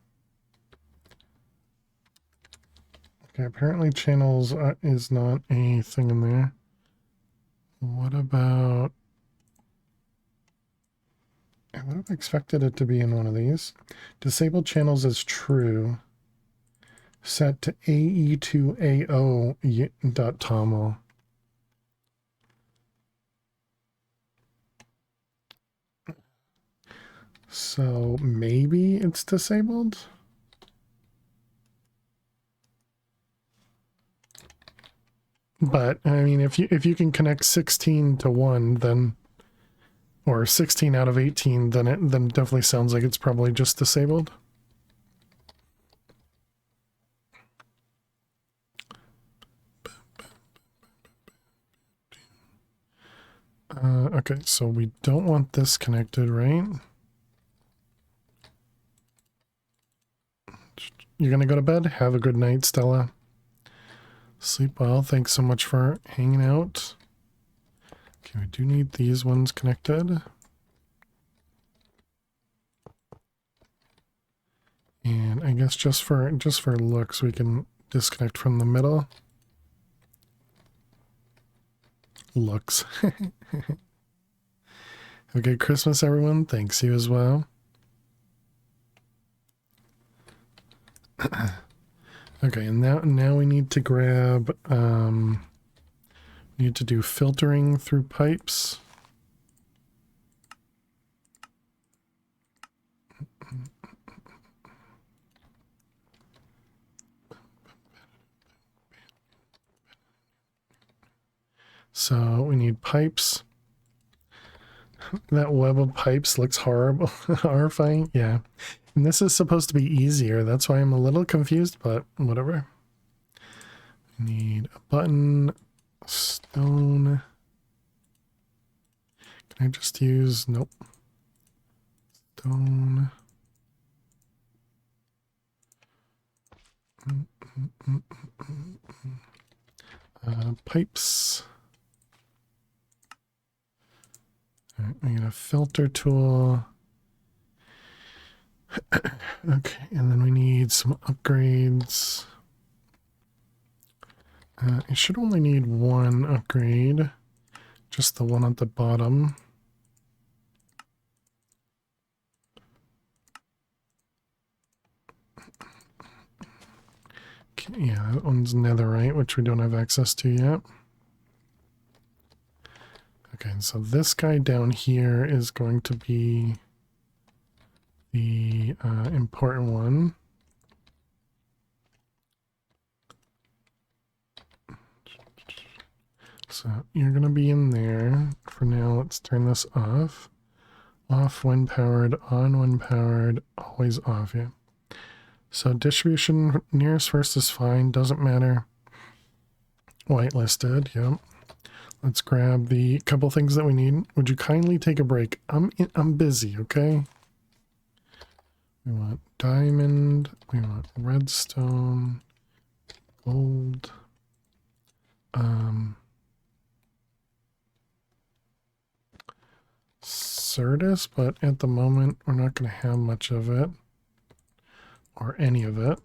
Okay, apparently channels is not a thing in there. What about... I would have expected it to be in one of these. Disable channels as true. Set to AE2AO.toml. So maybe it's disabled? But I mean, if you can connect 16 to 1, then, or 16 out of 18, then it definitely sounds like it's probably just disabled. Okay, so we don't want this connected, right? You're gonna go to bed? Have a good night, Stella. Sleep well. Thanks so much for hanging out. Okay, we do need these ones connected. And I guess just for looks, we can disconnect from the middle. Looks. Have a good Christmas, everyone. Thanks, you as well. Okay, and now we need to grab, we need to do filtering through pipes. So we need pipes. That web of pipes looks horrible, horrifying. Yeah. And this is supposed to be easier. That's why I'm a little confused, but whatever. We need a button, stone. Can I just use, nope. Stone. Pipes. All right, we need a filter tool. Okay, and then we need some upgrades. I should only need one upgrade, just the one at the bottom. Okay, yeah, that one's netherite, which we don't have access to yet. Okay, so this guy down here is going to be the important one. So you're going to be in there. For now, let's turn this off. Off when powered, on when powered, always off, yeah. So distribution nearest first is fine, doesn't matter. Whitelisted, yep. Let's grab the couple things that we need. Would you kindly take a break? I'm busy, okay? We want diamond, we want redstone, gold, Certus, but at the moment we're not going to have much of it, or any of it.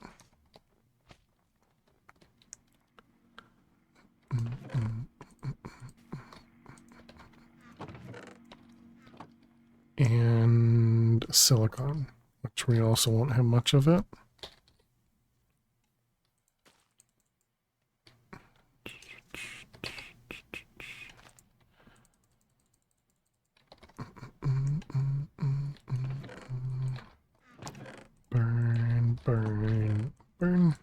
And silicon, which we also won't have much of it. Burn, burn, burn.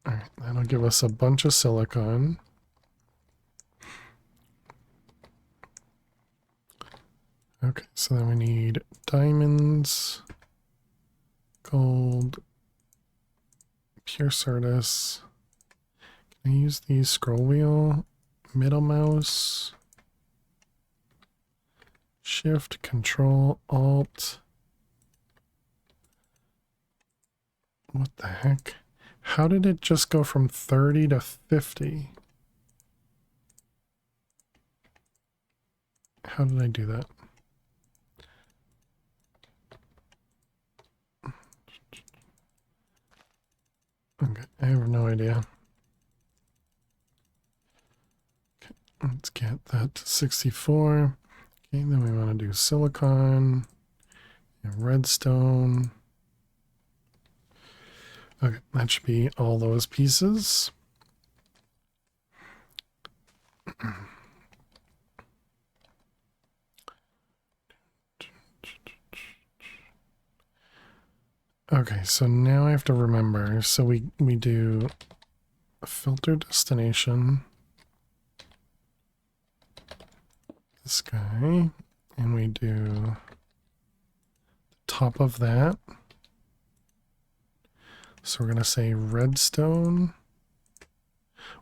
All right, that'll give us a bunch of silicon. so then we need diamonds, gold, pure certus. Can I use the scroll wheel, middle mouse, shift, control, alt. What the heck? How did it just go from 30 to 50? How did I do that? Okay, I have no idea. Okay, let's get that to 64. Okay, then we want to do silicon and redstone. Okay, that should be all those pieces. Okay, so now I have to remember. So we do a filter destination, this guy, and we do the top of that. So we're going to say redstone.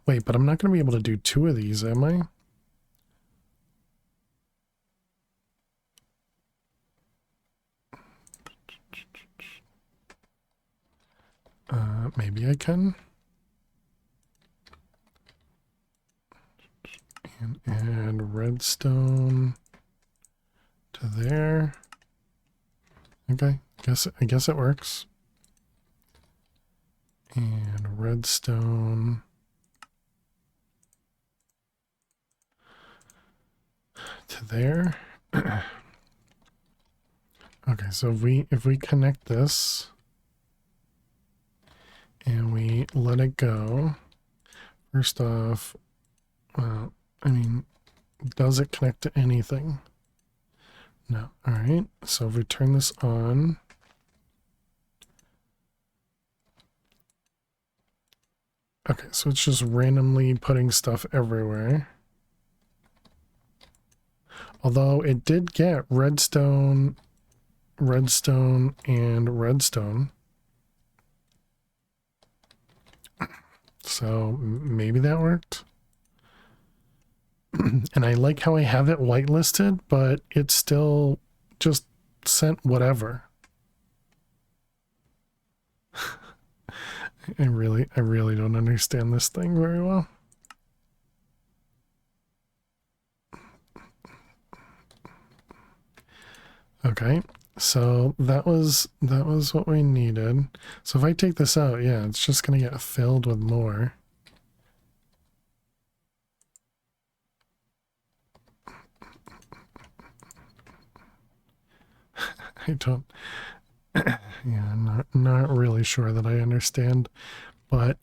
Wait, but I'm not going to be able to do two of these, am I? Maybe I can. And add redstone to there. Okay, I guess it works. And redstone to there. Okay, so if we connect this and we let it go, first off, well, I mean, does it connect to anything? No. All right. So if we turn this on, okay, so it's just randomly putting stuff everywhere. Although it did get redstone, redstone, and redstone. So maybe that worked. And I like how I have it whitelisted, but it still just sent whatever. I really don't understand this thing very well. Okay, so that was what we needed. So if I take this out, yeah, it's just gonna get filled with more. I don't, yeah, I'm not really sure that I understand, but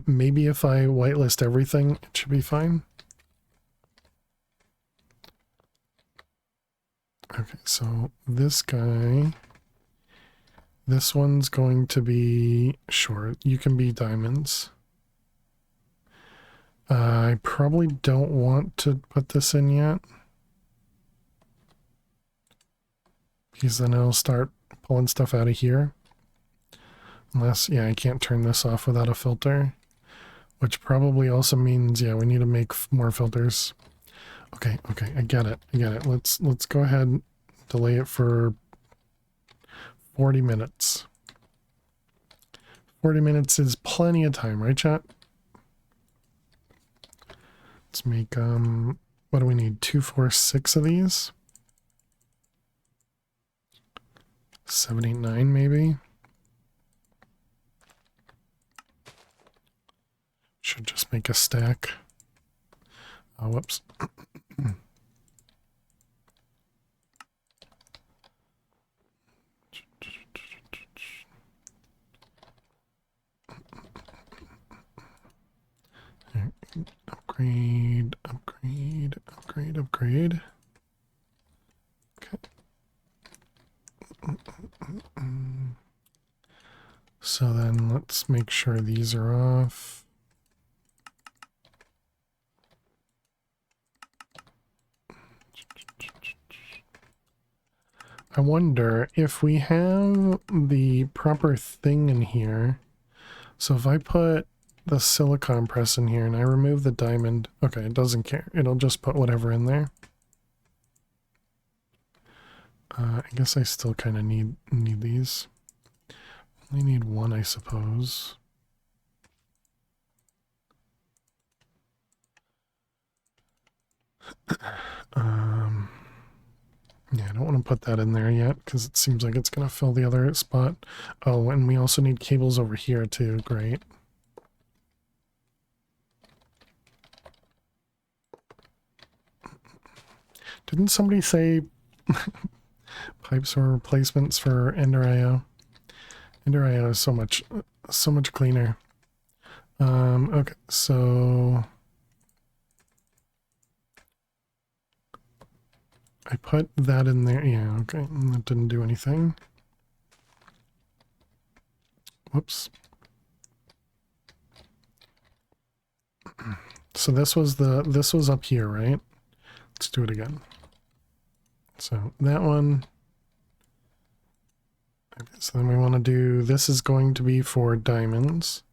maybe if I whitelist everything, it should be fine. Okay, so this guy, this one's going to be short. You can be diamonds. I probably don't want to put this in yet, because then it'll start pulling stuff out of here. Unless, yeah, I can't turn this off without a filter, which probably also means, yeah, we need to make more filters. Okay, I get it. Let's go ahead and delay it for 40 minutes. 40 minutes is plenty of time, right, chat? Let's make, what do we need? 2, 4, 6 of these? 79 maybe? Should just make a stack. Oh, whoops. Upgrade. Okay. So then let's make sure these are off. I wonder if we have the proper thing in here. So if I put the silicon press in here and I remove the diamond, okay, it doesn't care. It'll just put whatever in there. I guess I still kind of need these. Only need one, I suppose. Yeah, I don't want to put that in there yet because it seems like it's going to fill the other spot. Oh, and we also need cables over here too. Great. Didn't somebody say pipes or replacements for Ender IO? Ender IO is so much cleaner. Okay, so I put that in there. Yeah, okay, and that didn't do anything. Whoops. So this was up here, right? Let's do it again. So that one. Okay, so then we want to do, this is going to be for diamonds.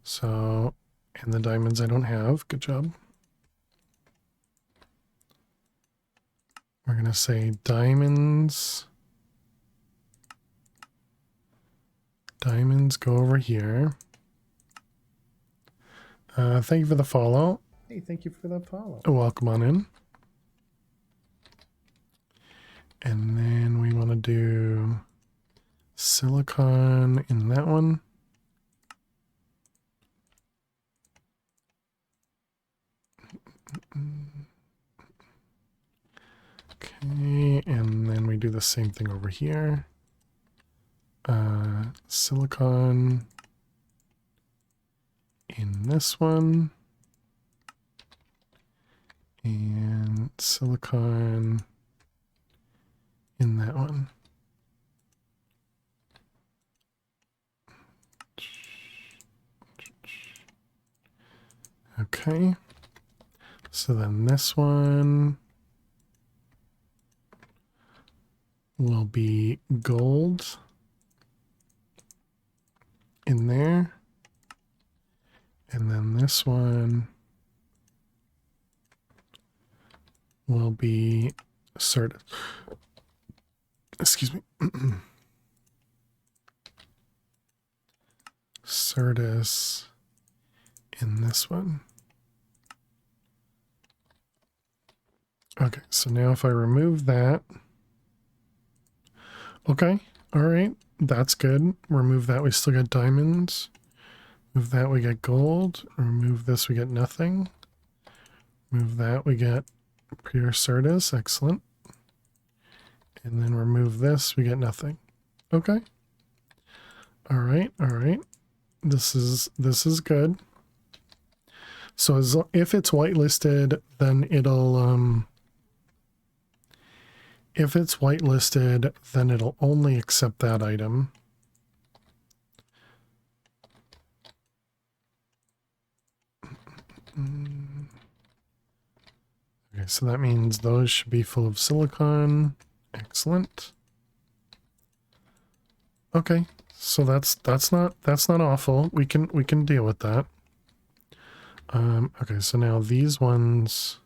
So, and the diamonds I don't have. Good job. We're going to say diamonds. Diamonds go over here. Thank you for the follow. Hey, thank you for the follow. Welcome on in. And then we want to do silicon in that one. Okay, and then we do the same thing over here. Silicon in this one. And silicon in that one. Okay. So then this one will be gold in there. And then this one will be Certus. Excuse me. Certus in this one. Okay, so now if I remove that. Okay, all right, that's good. Remove that, we still get diamonds. Move that, we get gold. Remove this, we get nothing. Move that, we get pure Certus. Excellent. And then remove this, we get nothing. Okay. All right, all right. This is good. So if it's whitelisted, then it'll if it's whitelisted, then it'll only accept that item. Okay, so that means those should be full of silicon. Excellent. Okay, so that's not awful. We can deal with that. Okay, so now these ones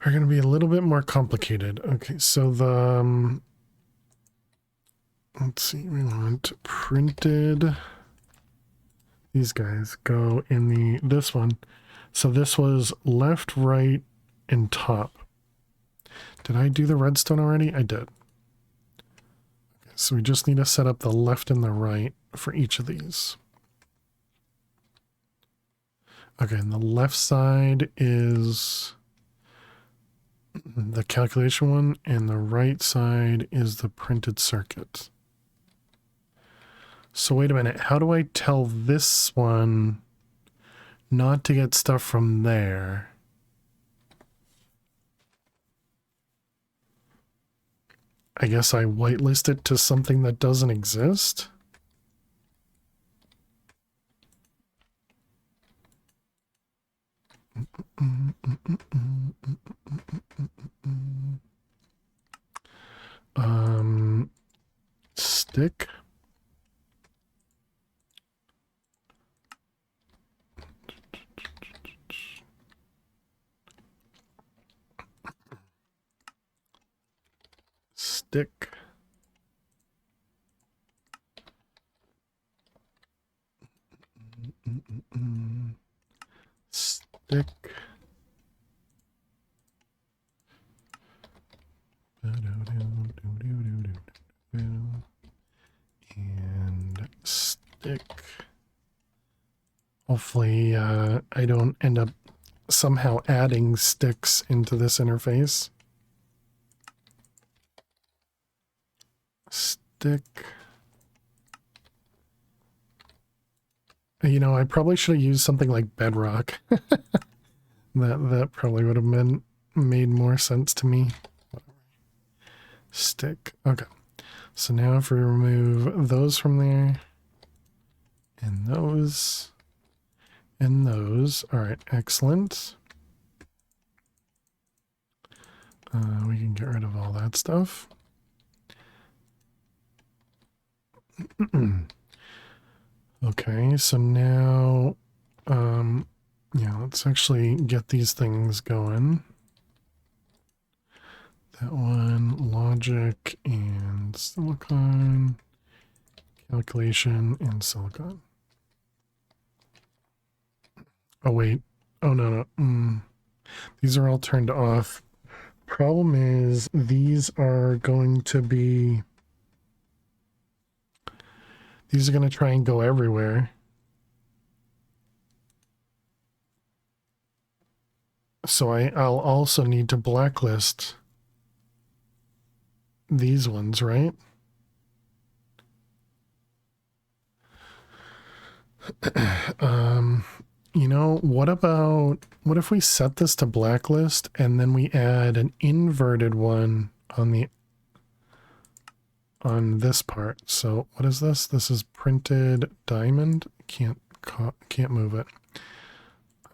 are going to be a little bit more complicated. Okay, so the let's see, we want printed. These guys go in this one. So this was left, right, and top. Did I do the redstone already? I did. Okay, so we just need to set up the left and the right for each of these. Okay, and the left side is the calculation one, and the right side is the printed circuit. So wait a minute, how do I tell this one not to get stuff from there? I guess I whitelist it to something that doesn't exist? Stick. Stick. Stick. And stick. Hopefully I don't end up somehow adding sticks into this interface. Stick. You know, I probably should have used something like bedrock. that probably would have made more sense to me. Stick. Okay. So now if we remove those from there, and those, and those. All right, excellent. We can get rid of all that stuff. Okay, so now, yeah, let's actually get these things going. That one, logic and silicon, calculation and silicon. Oh, wait. Oh, no, no. These are all turned off. Problem is, these are going to be... These are going to try and go everywhere. So I'll also need to blacklist these ones, right? You know, what if we set this to blacklist and then we add an inverted one on this part? So what is this? This is printed diamond. Can't move it.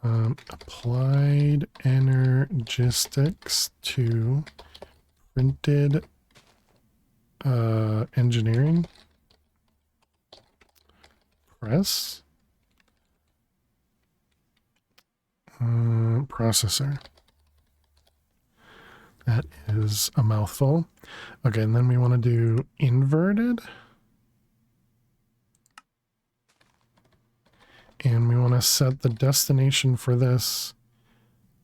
Applied energistics to printed engineering. Press. Processor. That is a mouthful. Okay, and then we want to do inverted. And we want to set the destination for this.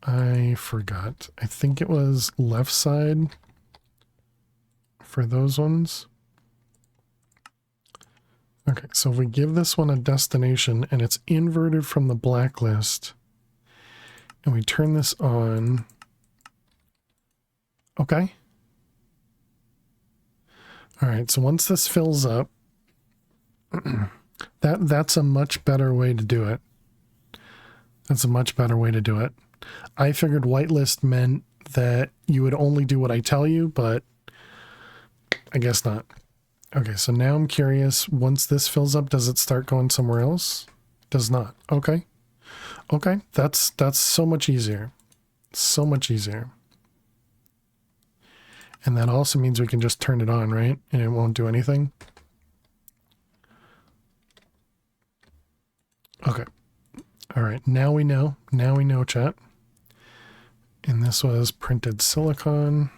I forgot. I think it was left side for those ones. Okay, so if we give this one a destination and it's inverted from the blacklist, and we turn this on. Okay. All right, so once this fills up, that's a much better way to do it. That's a much better way to do it. I figured whitelist meant that you would only do what I tell you, but I guess not. Okay, so now I'm curious, once this fills up, does it start going somewhere else? Does not. Okay. Okay, that's so much easier. So much easier. And that also means we can just turn it on, right? And it won't do anything. Okay. All right, now we know. Now we know, chat. And this was printed silicon.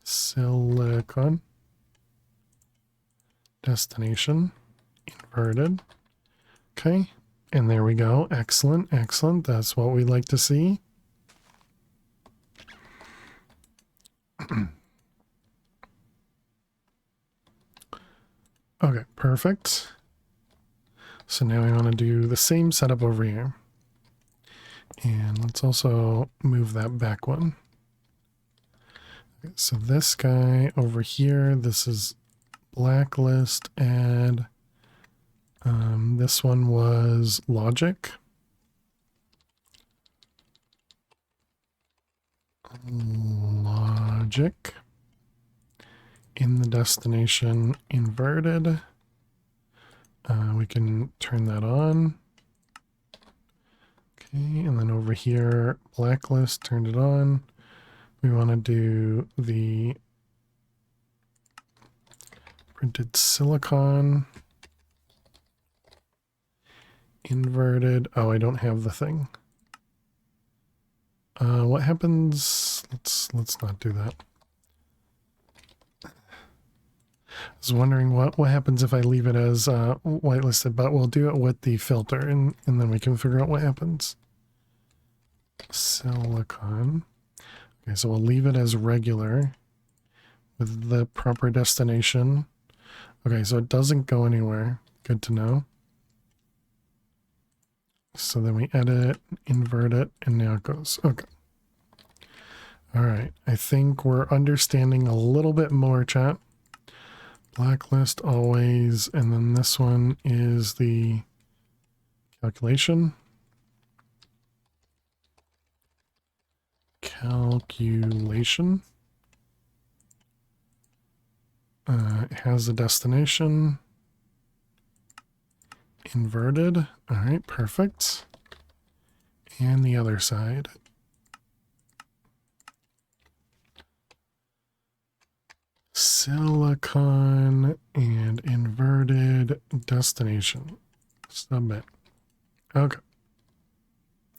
Silicon. Destination. Inverted. Okay, and there we go. Excellent, excellent. That's what we like to see. Okay, perfect. So now we want to do the same setup over here. And let's also move that back one. Okay, so this guy over here, this is blacklist, add. This one was logic. Logic. In the destination, inverted. We can turn that on. Okay, and then over here, blacklist, turned it on. We want to do the printed silicon, inverted. Oh, I don't have the thing. What happens? Let's not do that. I was wondering what happens if I leave it as whitelisted, but we'll do it with the filter and then we can figure out what happens. Silicon. Okay, so we'll leave it as regular with the proper destination. Okay, so it doesn't go anywhere. Good to know. So then we edit, invert it, and now it goes. Okay. All right. I think we're understanding a little bit more, chat. Blacklist always, and then this one is the calculation. Calculation. It has a destination. Inverted. All right, perfect. And the other side. Silicon and inverted destination. Submit. Okay.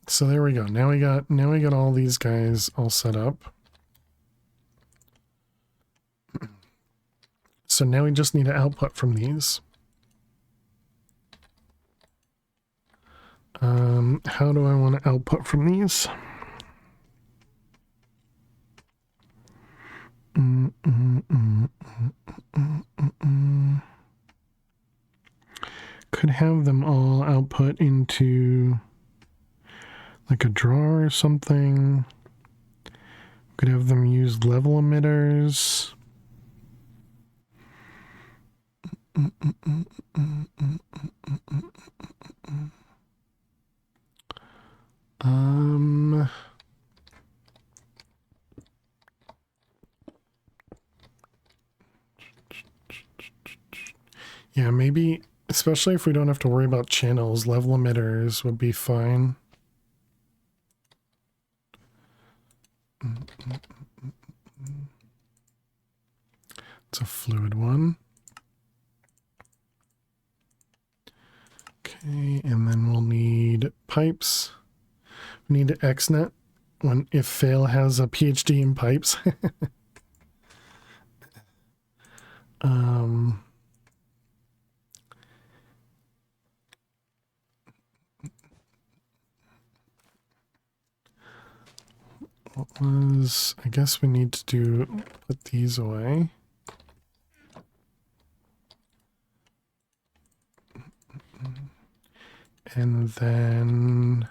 So there we go. Now we got all these guys all set up. So now we just need to output from these. How do I want to output from these? Could have them all output into like a drawer or something. Could have them use level emitters. Yeah, maybe, especially if we don't have to worry about channels, level emitters would be fine. It's a fluid one. Okay, and then we'll need pipes. We need XNet if fail has a PhD in pipes. What was, I guess we need to put these away. And then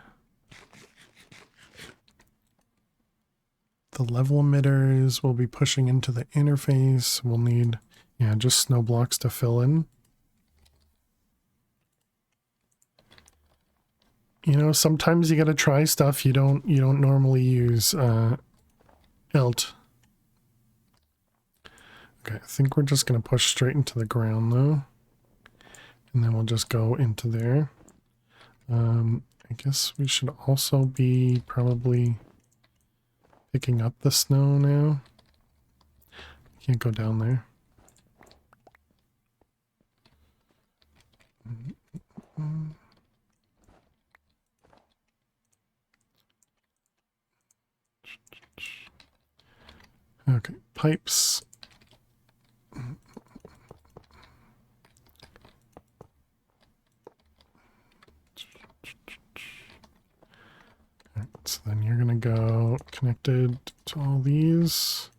the level emitters will be pushing into the interface. We'll need, yeah, just snow blocks to fill in. You know, sometimes you got to try stuff you don't normally use. ELT. Okay, I think we're just going to push straight into the ground though. And then we'll just go into there. I guess we should also be probably picking up the snow now. Can't go down there. Okay, pipes. So then you're gonna go connected to all these.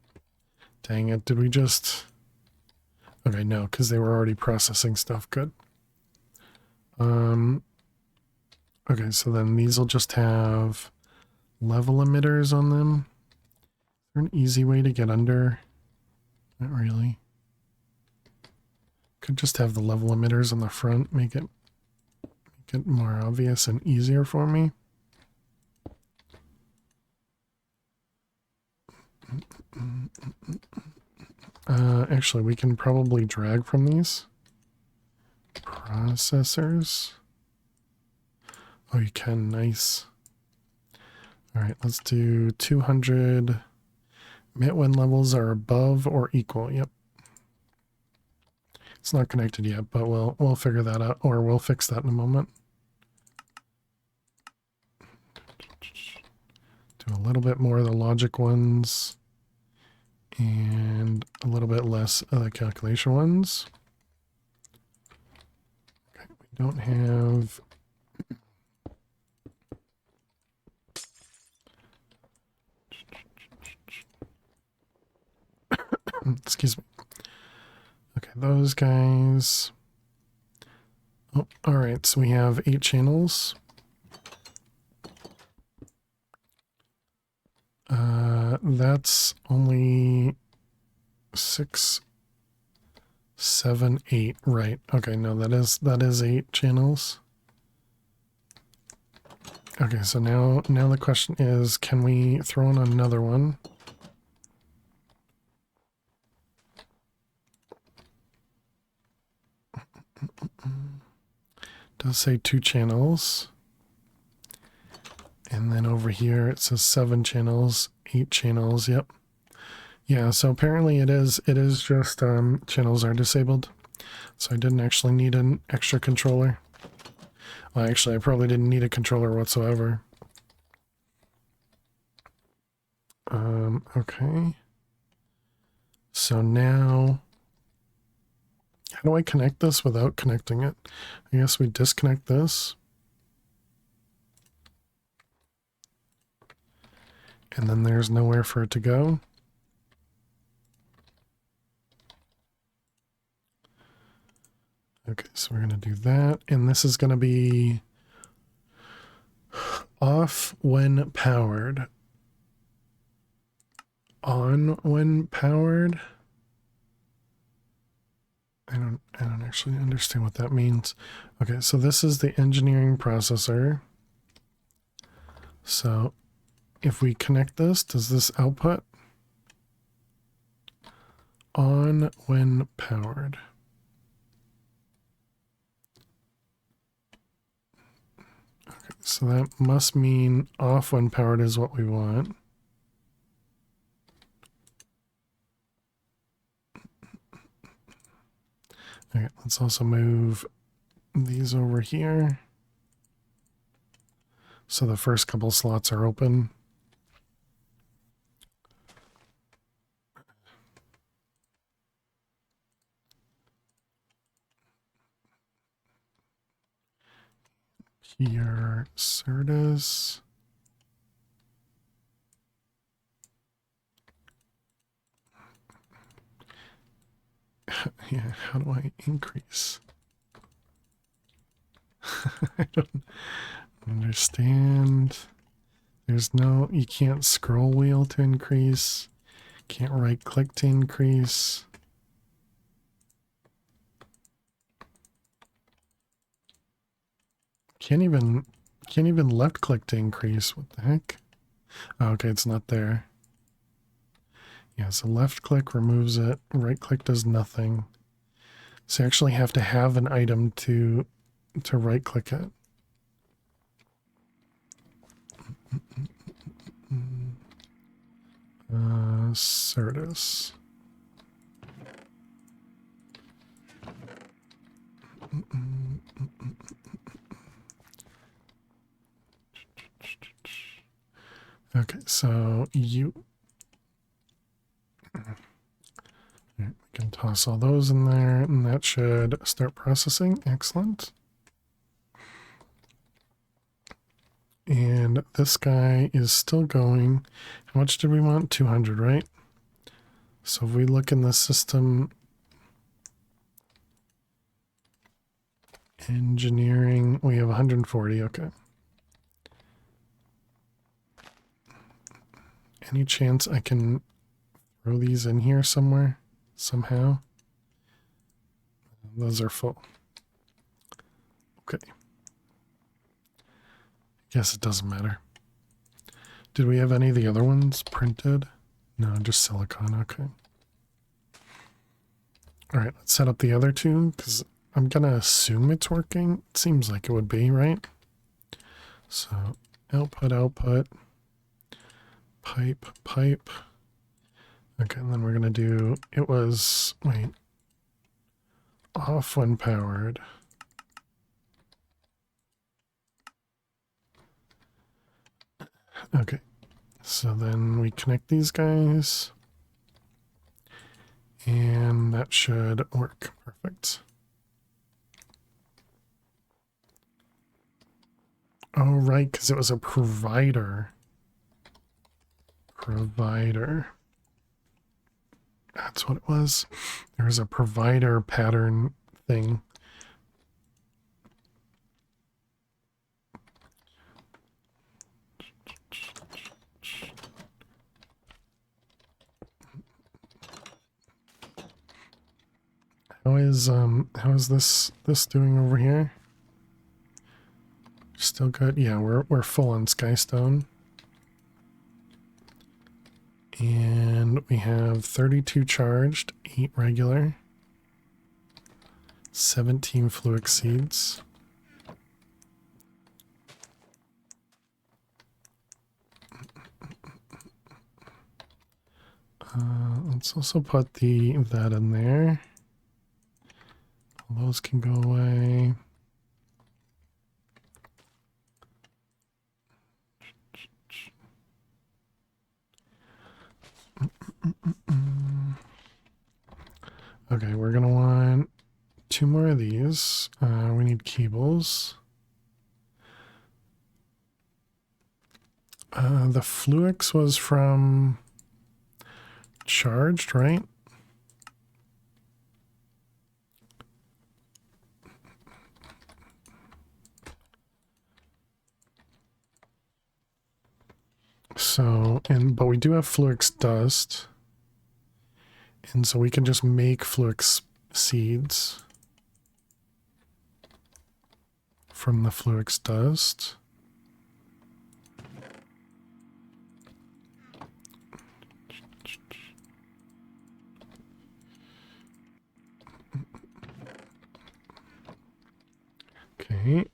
Dang it, did we just... Okay, no, because they were already processing stuff. Good. Okay, so then these will just have level emitters on them. Is there an easy way to get under? Not really. Could just have the level emitters on the front, make it more obvious and easier for me. Actually, we can probably drag from these processors. Oh, you can. Nice. All right, let's do 200 Emit when levels are above or equal. Yep. It's not connected yet, but we'll figure that out, or we'll fix that in a moment. Do a little bit more of the logic ones and a little bit less of the calculation ones. Okay, we don't have excuse me. Okay, those guys. Oh, all right, so we have 8 channels. That's only 6, 7, 8. Right. Okay, no, that is 8 channels. Okay, so now the question is, can we throw in another one? Does say 2 channels. And then over here it says 7 channels, 8 channels. Yep. Yeah, so apparently it is just channels are disabled. So I didn't actually need an extra controller. Well, actually, I probably didn't need a controller whatsoever. Okay. So now, how do I connect this without connecting it? I guess we disconnect this. And then there's nowhere for it to go. Okay, so we're going to do that. And this is going to be off when powered. On when powered. I don't actually understand what that means. Okay, so this is the engineering processor. So if we connect this, does this output? On when powered. Okay, so that must mean off when powered is what we want. Okay, let's also move these over here. So the first couple slots are open. Here, Certus. Yeah, how do I increase? I don't understand. There's no, you can't scroll wheel to increase. Can't right click to increase. Can't even left click to increase. What the heck? Oh, okay, it's not there. Yeah, so left click removes it. Right click does nothing. So you actually have to have an item to right click it. Certus. Okay, so you we can toss all those in there, and that should start processing. Excellent. And this guy is still going. How much did we want? 200, right? So if we look in the system, engineering, we have 140. Okay. Any chance I can throw these in here somewhere? Somehow? Those are full. Okay. Guess it doesn't matter. Did we have any of the other ones printed? No, just silicon. Okay. All right, let's set up the other two because I'm going to assume it's working. It seems like it would be, right? So output, output, pipe, pipe. Okay, and then we're gonna do, it was, wait, off when powered. Okay, so then we connect these guys. And that should work. Perfect. Oh, right, because it was a provider. Provider. That's what it was. There was a provider pattern thing. How is this doing over here? Still good? Yeah, we're full on Skystone. And we have 32 charged, 8 regular, 17 fluid seeds. Let's also put that in there. All those can go away. Okay, we're gonna want 2 more of these. We need cables. The Fluix was from charged, right? So, but we do have Fluix dust. And so we can just make Fluix seeds from the Fluix dust. Okay.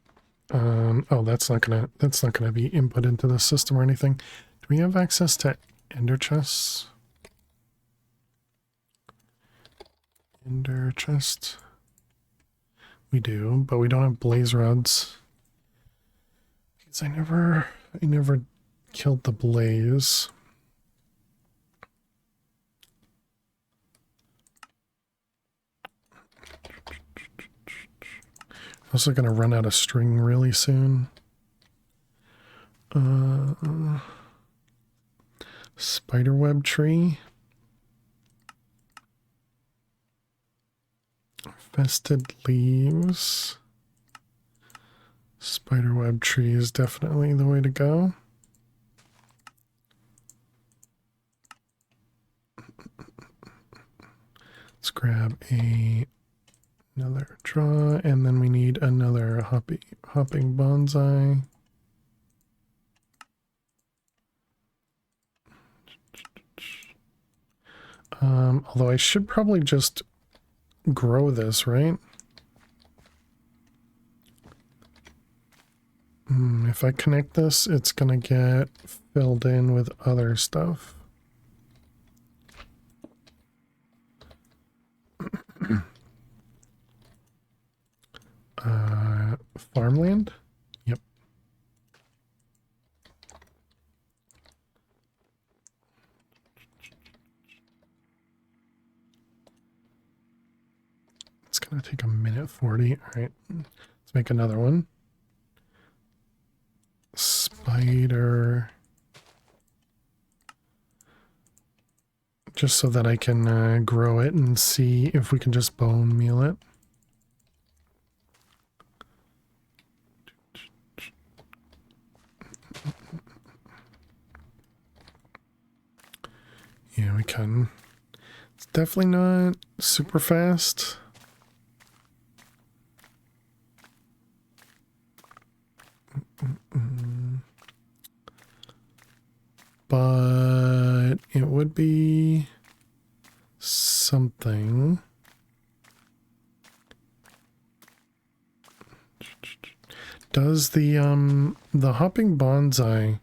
Oh, that's not gonna be input into the system or anything. Do we have access to ender chests? Ender chest. We do, but we don't have blaze rods. Because I never killed the blaze. Also gonna run out of string really soon. Spiderweb tree. Fested leaves. Spiderweb tree is definitely the way to go. Let's grab another draw, and then we need another hopping bonsai. Although I should probably just grow this, right? If I connect this, it's gonna get filled in with other stuff. Farmland? Yep. It's gonna take a minute 40. All right, let's make another one. Spider. Just so that I can grow it and see if we can just bone meal it. Yeah, we can. It's definitely not super fast. But it would be something. Does the hopping bonsai,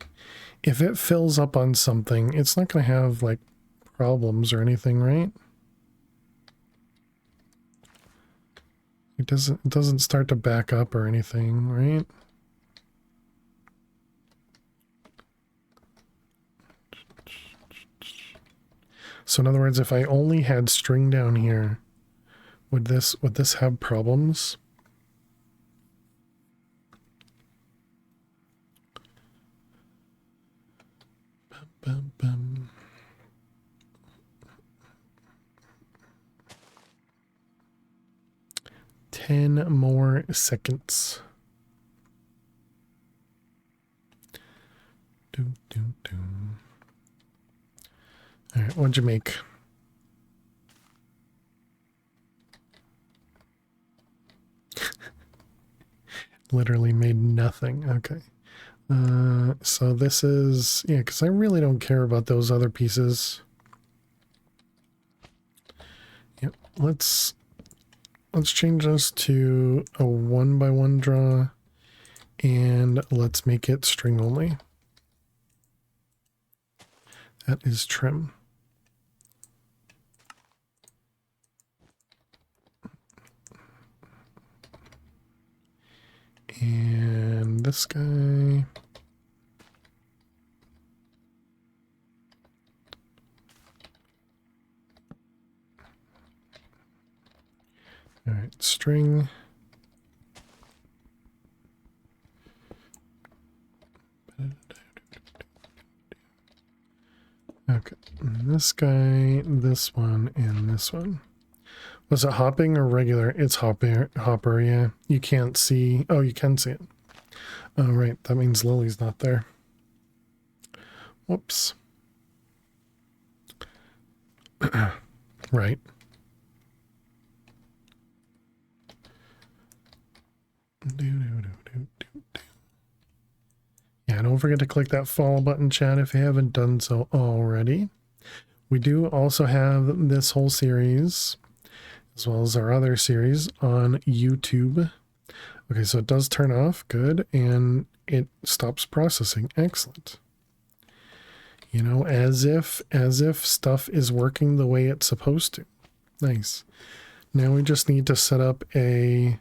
if it fills up on something, it's not going to have like problems or anything, right? It doesn't start to back up or anything, right? So in other words, if I only had string down here, would this have problems? Bum, bum, bum. Ten more seconds. Doom, doom, doom. All right, what'd you make? Literally made nothing. Okay. So this is, yeah, because I really don't care about those other pieces. Yep, let's change this to a 1x1 draw, and let's make it string only. That is trim. And this guy. All right, string. Okay, this guy, this one, and this one. Was it hopping or regular? It's hopper, yeah. You can't see. Oh, you can see it. Oh, right. That means Lily's not there. Whoops. Right. Yeah, don't forget to click that follow button, chat, if you haven't done so already. We do also have this whole series, as well as our other series, on YouTube. Okay, so it does turn off. Good. And it stops processing. Excellent. You know, as if stuff is working the way it's supposed to. Nice. Now we just need to set up a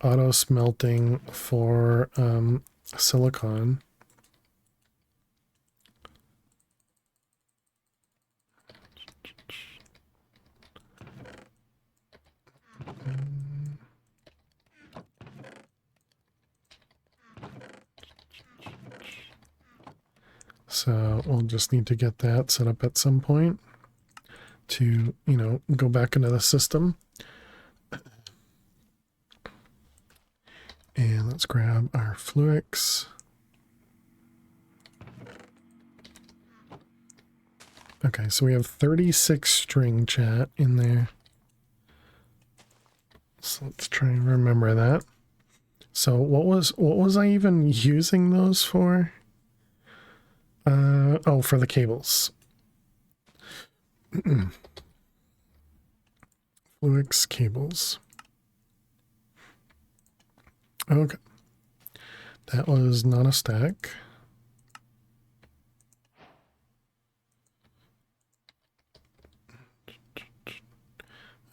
auto smelting for silicon. So we'll just need to get that set up at some point to, you know, go back into the system. And let's grab our Fluix. Okay, so we have 36 string, chat, in there. So let's try and remember that. So what was I even using those for? Oh, for the cables. Fluix cables. Okay. That was not a stack.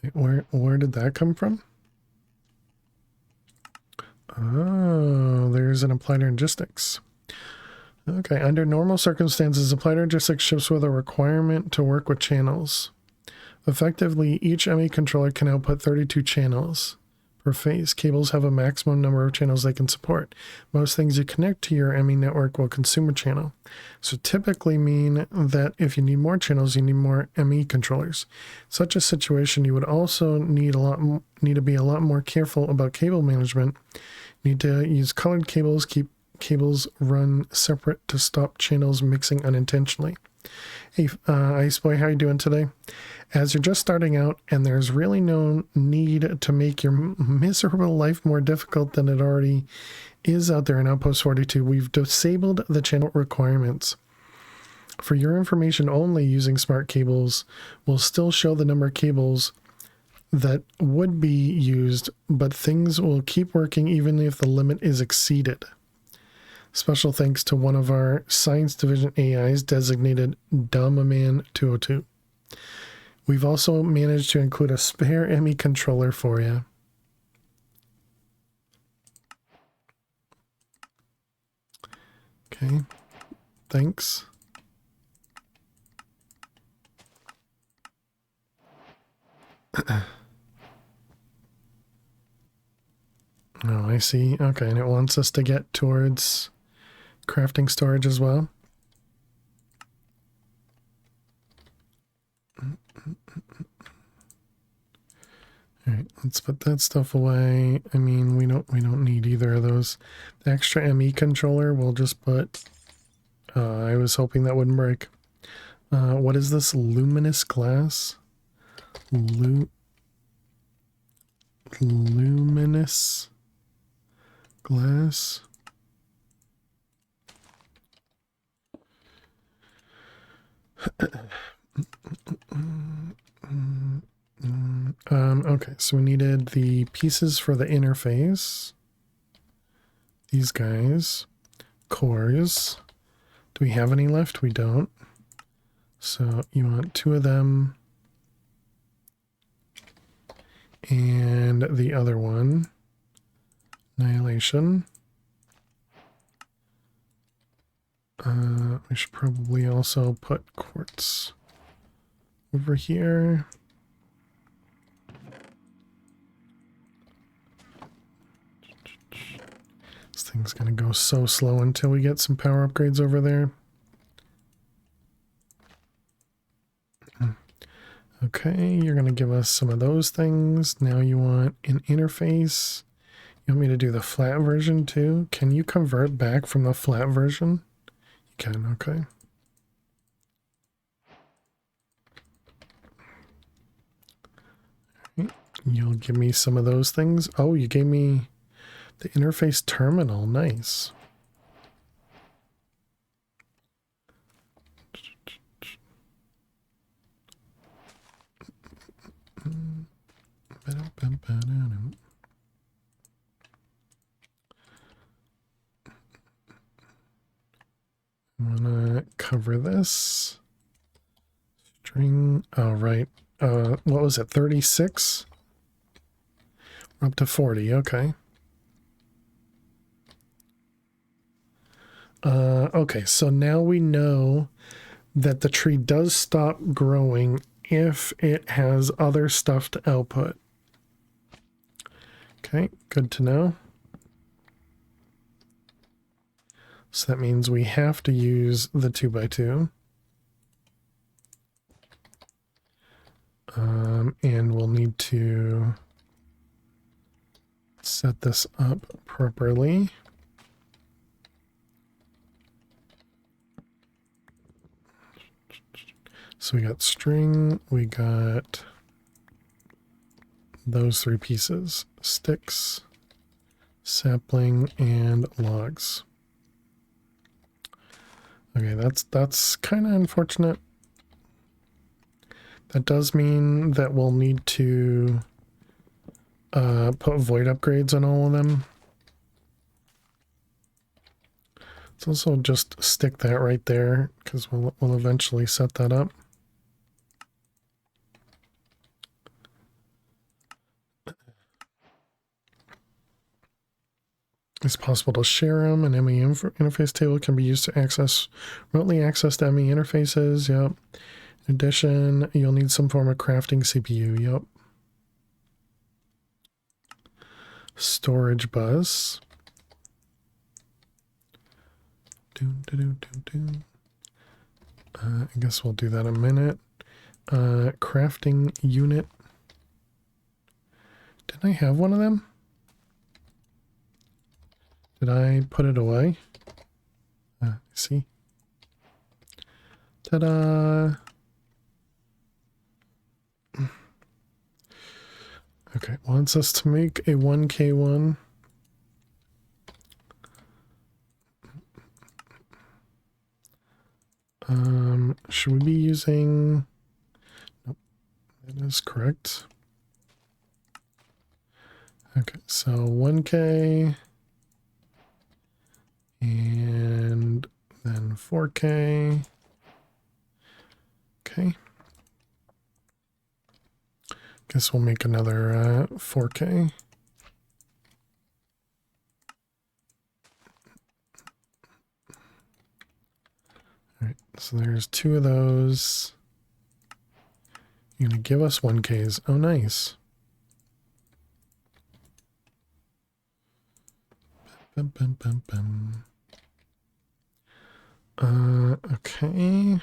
Wait, where did that come from? Oh, there's an applied logistics. Okay, under normal circumstances, applied logistics ships with a requirement to work with channels. Effectively, each ME controller can output 32 channels per phase. Cables have a maximum number of channels they can support. Most things you connect to your ME network will consume a channel. So typically mean that if you need more channels, you need more ME controllers. Such a situation, you would also need to be a lot more careful about cable management. You need to use colored cables, keep cables run separate to stop channels mixing unintentionally. Hey, Iceboy, how you doing today? As you're just starting out and there's really no need to make your miserable life more difficult than it already is out there in Outpost 42, we've disabled the channel requirements. For your information only, using smart cables will still show the number of cables that would be used, but things will keep working even if the limit is exceeded. Special thanks to one of our Science Division AIs designated Dumbaman 202. We've also managed to include a spare ME controller for you. Okay, thanks. Oh, I see. Okay, and it wants us to get towards crafting storage as well. All right, let's put that stuff away. I mean, we don't need either of those. The extra ME controller, we'll just put. I was hoping that wouldn't break. What is this? Luminous glass. Luminous glass. Okay, so we needed the pieces for the interface. These guys. Cores. Do we have any left? We don't. So you want 2 of them. And the other one. Annihilation. We should probably also put quartz over here. This thing's gonna go so slow until we get some power upgrades over there. Okay, you're gonna give us some of those things. Now you want an interface. You want me to do the flat version too? Can you convert back from the flat version? You can, okay. You'll give me some of those things. Oh, you gave me the interface terminal. Nice. I'm gonna cover this. String. Oh, right. What was it? 36? We're up to 40. Okay. Okay, so now we know that the tree does stop growing if it has other stuff to output. Okay, good to know. So that means we have to use the 2x2. And we'll need to set this up properly. So we got string, we got those 3 pieces, sticks, sapling, and logs. Okay, that's kind of unfortunate. That does mean that we'll need to put void upgrades on all of them. Let's also just stick that right there because we'll eventually set that up. It's possible to share them. An ME interface table can be used to access remotely accessed ME interfaces. Yep. In addition, you'll need some form of crafting CPU. Yep. Storage bus. I guess we'll do that in a minute. Crafting unit. Didn't I have one of them? Did I put it away? See? Ta-da! Okay, wants us to make a 1K one. Should we be using... Nope, that is correct. Okay, so 1K... and then 4K. Okay. Guess we'll make another 4K. All right, so there's 2 of those. You're gonna give us 1Ks. Oh, nice. Bum, bum, bum, bum. Okay.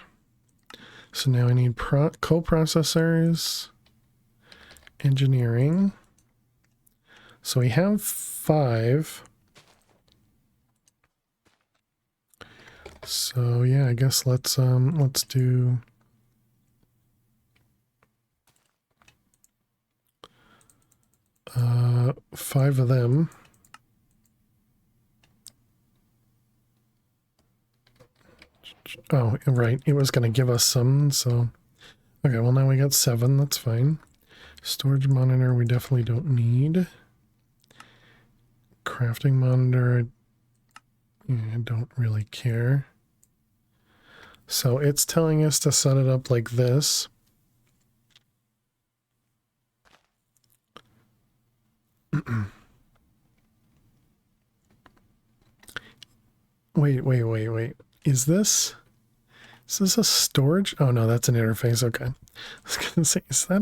So now I need coprocessors, engineering. So we have 5. So yeah, I guess let's do uh 5 of them. Oh, right. It was going to give us some, so... Okay, well now we got 7. That's fine. Storage monitor we definitely don't need. Crafting monitor, I don't really care. So it's telling us to set it up like this. Wait. Is this a storage? Oh no, that's an interface. Okay. I was gonna say, is that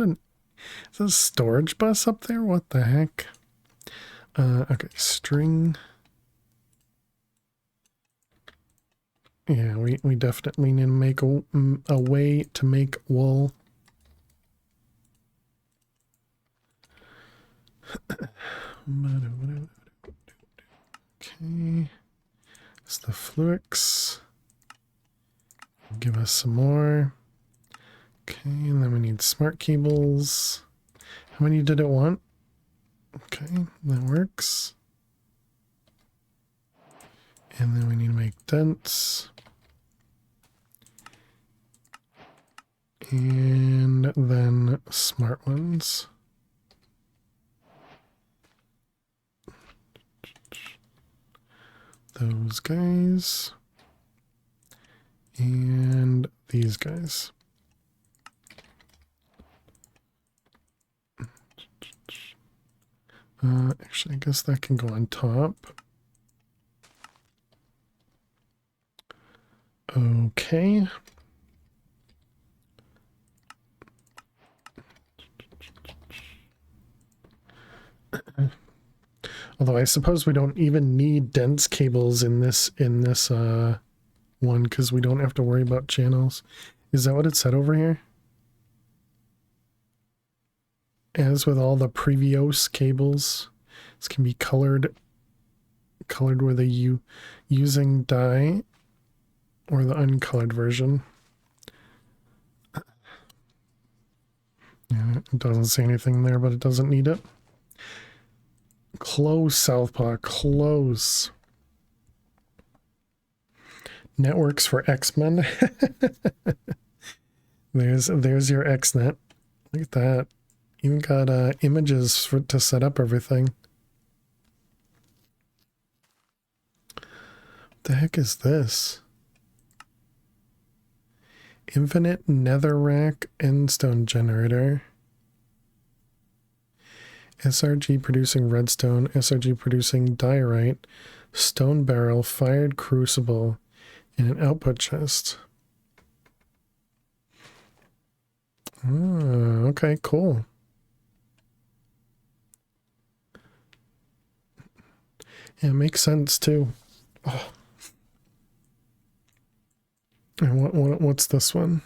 a storage bus up there? What the heck? Okay, string. Yeah, we definitely need to make a way to make wool. Okay. It's the Fluix. Give us some more. Okay, and then we need smart cables. How many did it want? Okay, that works. And then we need to make dents. And then smart ones. Those guys. And these guys. Actually, I guess that can go on top. Okay. Although I suppose we don't even need dense cables in this one because we don't have to worry about channels. Is that what it said over here? As with all the previous cables, this can be colored whether you using dye or the uncolored version. Yeah, it doesn't say anything there, but it doesn't need it. Close, Southpaw, close. Networks for X-Men. there's your XNet. Look at that. Even got images to set up everything. What the heck is this? Infinite netherrack endstone generator. SRG producing redstone, SRG producing diorite, stone barrel, fired crucible, and an output chest. Okay, cool. Yeah, it makes sense too. Oh. And what's this one?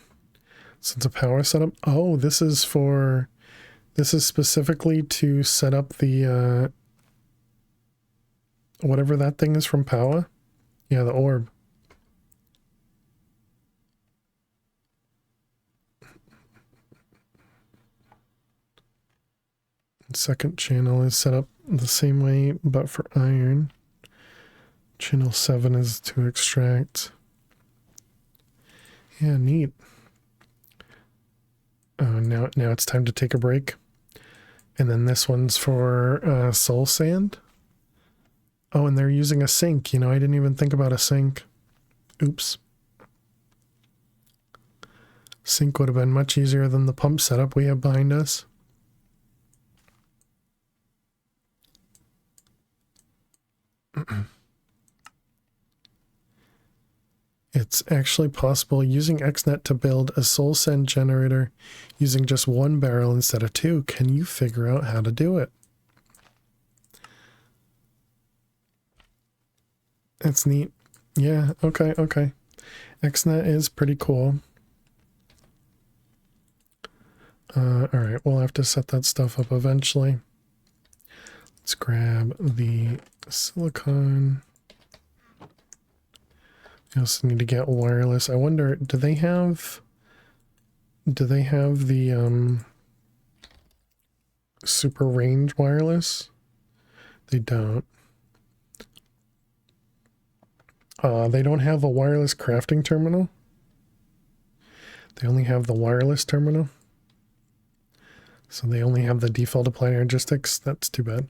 So it's a power setup. Oh, this is specifically to set up the whatever that thing is from Power. Yeah, the orb. Second channel is set up the same way, but for iron. Channel 7 is to extract. Yeah, neat. Now it's time to take a break. And then this one's for soul sand. Oh, and they're using a sink. You know, I didn't even think about a sink. Oops. Sink would have been much easier than the pump setup we have behind us. It's actually possible using XNet to build a soul send generator using just one barrel instead of two. Can you figure out how to do it? That's neat. Yeah, okay, okay. XNet is pretty cool. Alright, we'll have to set that stuff up eventually. Let's grab the silicon. We also need to get wireless. I wonder, do they have the super range wireless? They don't. They don't have a wireless crafting terminal. They only have the wireless terminal. So they only have the default applied energistics. That's too bad.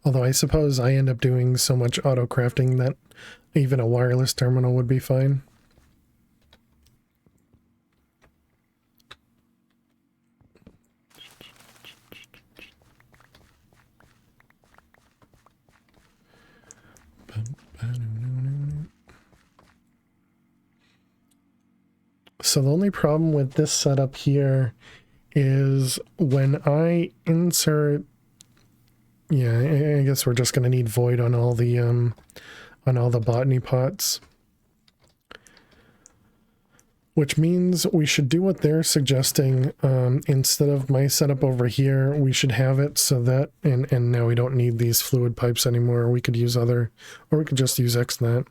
Although I suppose I end up doing so much auto crafting that even a wireless terminal would be fine. So the only problem with this setup here is when I insert, yeah, I guess we're just going to need void on all the botany pots, which means we should do what they're suggesting. Instead of my setup over here, we should have it so that, and now we don't need these fluid pipes anymore. We could use other, or we could just use XNet.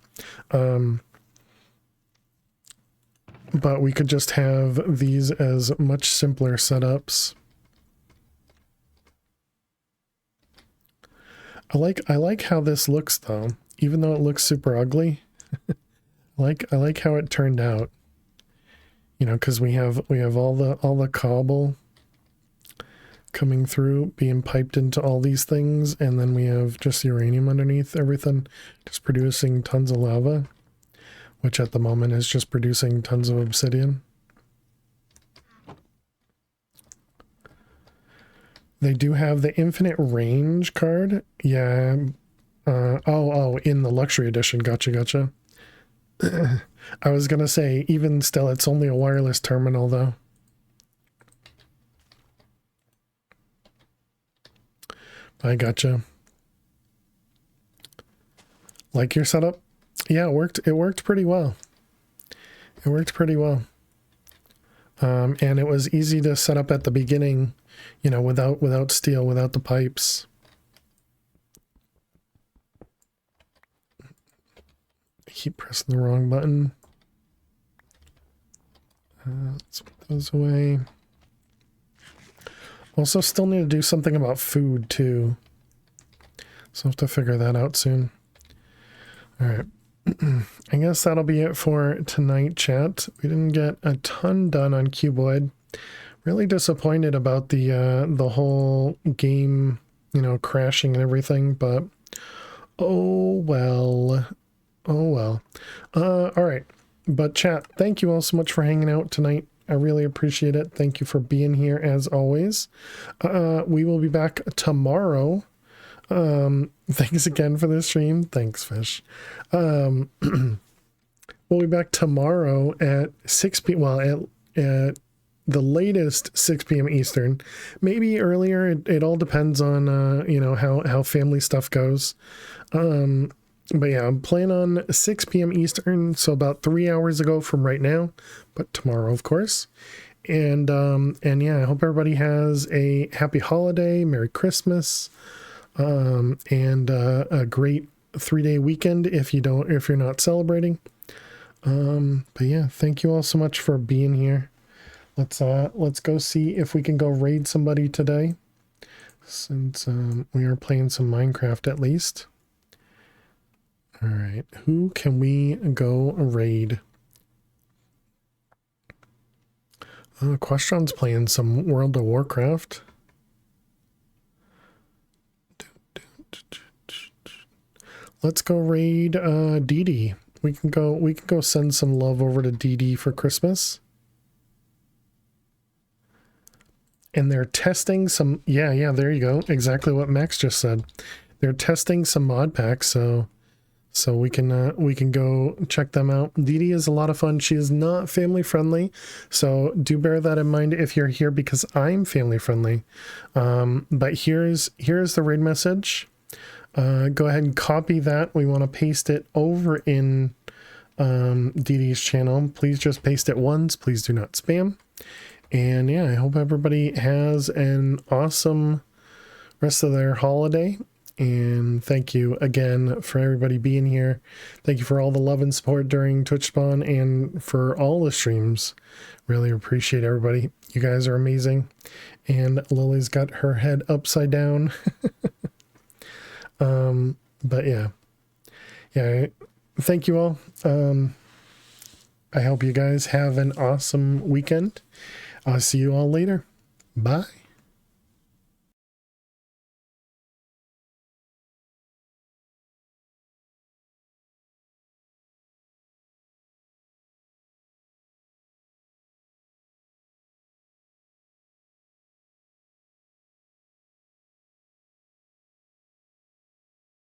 But we could just have these as much simpler setups. I like how this looks though, even though it looks super ugly. I like how it turned out. You know, because we have all the cobble coming through, being piped into all these things, and then we have just uranium underneath everything, just producing tons of lava. Which at the moment is just producing tons of obsidian. They do have the infinite range card. Yeah. Oh, in the luxury edition. Gotcha. I was going to say, even still, it's only a wireless terminal, though. I gotcha. Like your setup? Yeah, it worked pretty well. It worked pretty well. And it was easy to set up at the beginning, you know, without steel, without the pipes. I keep pressing the wrong button. Let's put those away. Also, still need to do something about food, too. So I'll have to figure that out soon. All right. I guess that'll be it for tonight, chat. We didn't get a ton done on Cuboid. Really disappointed about the whole game, you know, crashing and everything, but oh well. Oh well. All right. But chat, thank you all so much for hanging out tonight. I really appreciate it. Thank you for being here as always. We will be back tomorrow. Thanks again for the stream. Thanks, Fish. We'll be back tomorrow at 6 p.m. Well, at the latest 6 p.m. Eastern. Maybe earlier. It all depends on you know, how family stuff goes. But yeah, I'm planning on 6 p.m. Eastern, so about 3 hours ago from right now, but tomorrow, of course. And yeah, I hope everybody has a happy holiday, Merry Christmas. And a great 3-day weekend if you're not celebrating. But yeah, thank you all so much for being here. Let's go see if we can go raid somebody today, since we are playing some Minecraft at least. All right, who can we go raid? Questron's playing some World of Warcraft. Let's go raid Dee Dee. We can go send some love over to Dee Dee for Christmas. and they're testing some, yeah, there you go. Exactly what Max just said. They're testing some mod packs, so we can go check them out. Dee Dee is a lot of fun. She is not family friendly, so do bear that in mind if you're here, because I'm family friendly. But here's the raid message. Go ahead and copy that. We want to paste it over in Dee Dee's channel. Please just paste it once. Please do not spam. And yeah, I hope everybody has an awesome rest of their holiday. And thank you again for everybody being here. Thank you for all the love and support during Twitch Spawn and for all the streams. Really appreciate everybody. You guys are amazing. And Lily's got her head upside down. But yeah, thank you all. I hope you guys have an awesome weekend. I'll see you all later. Bye.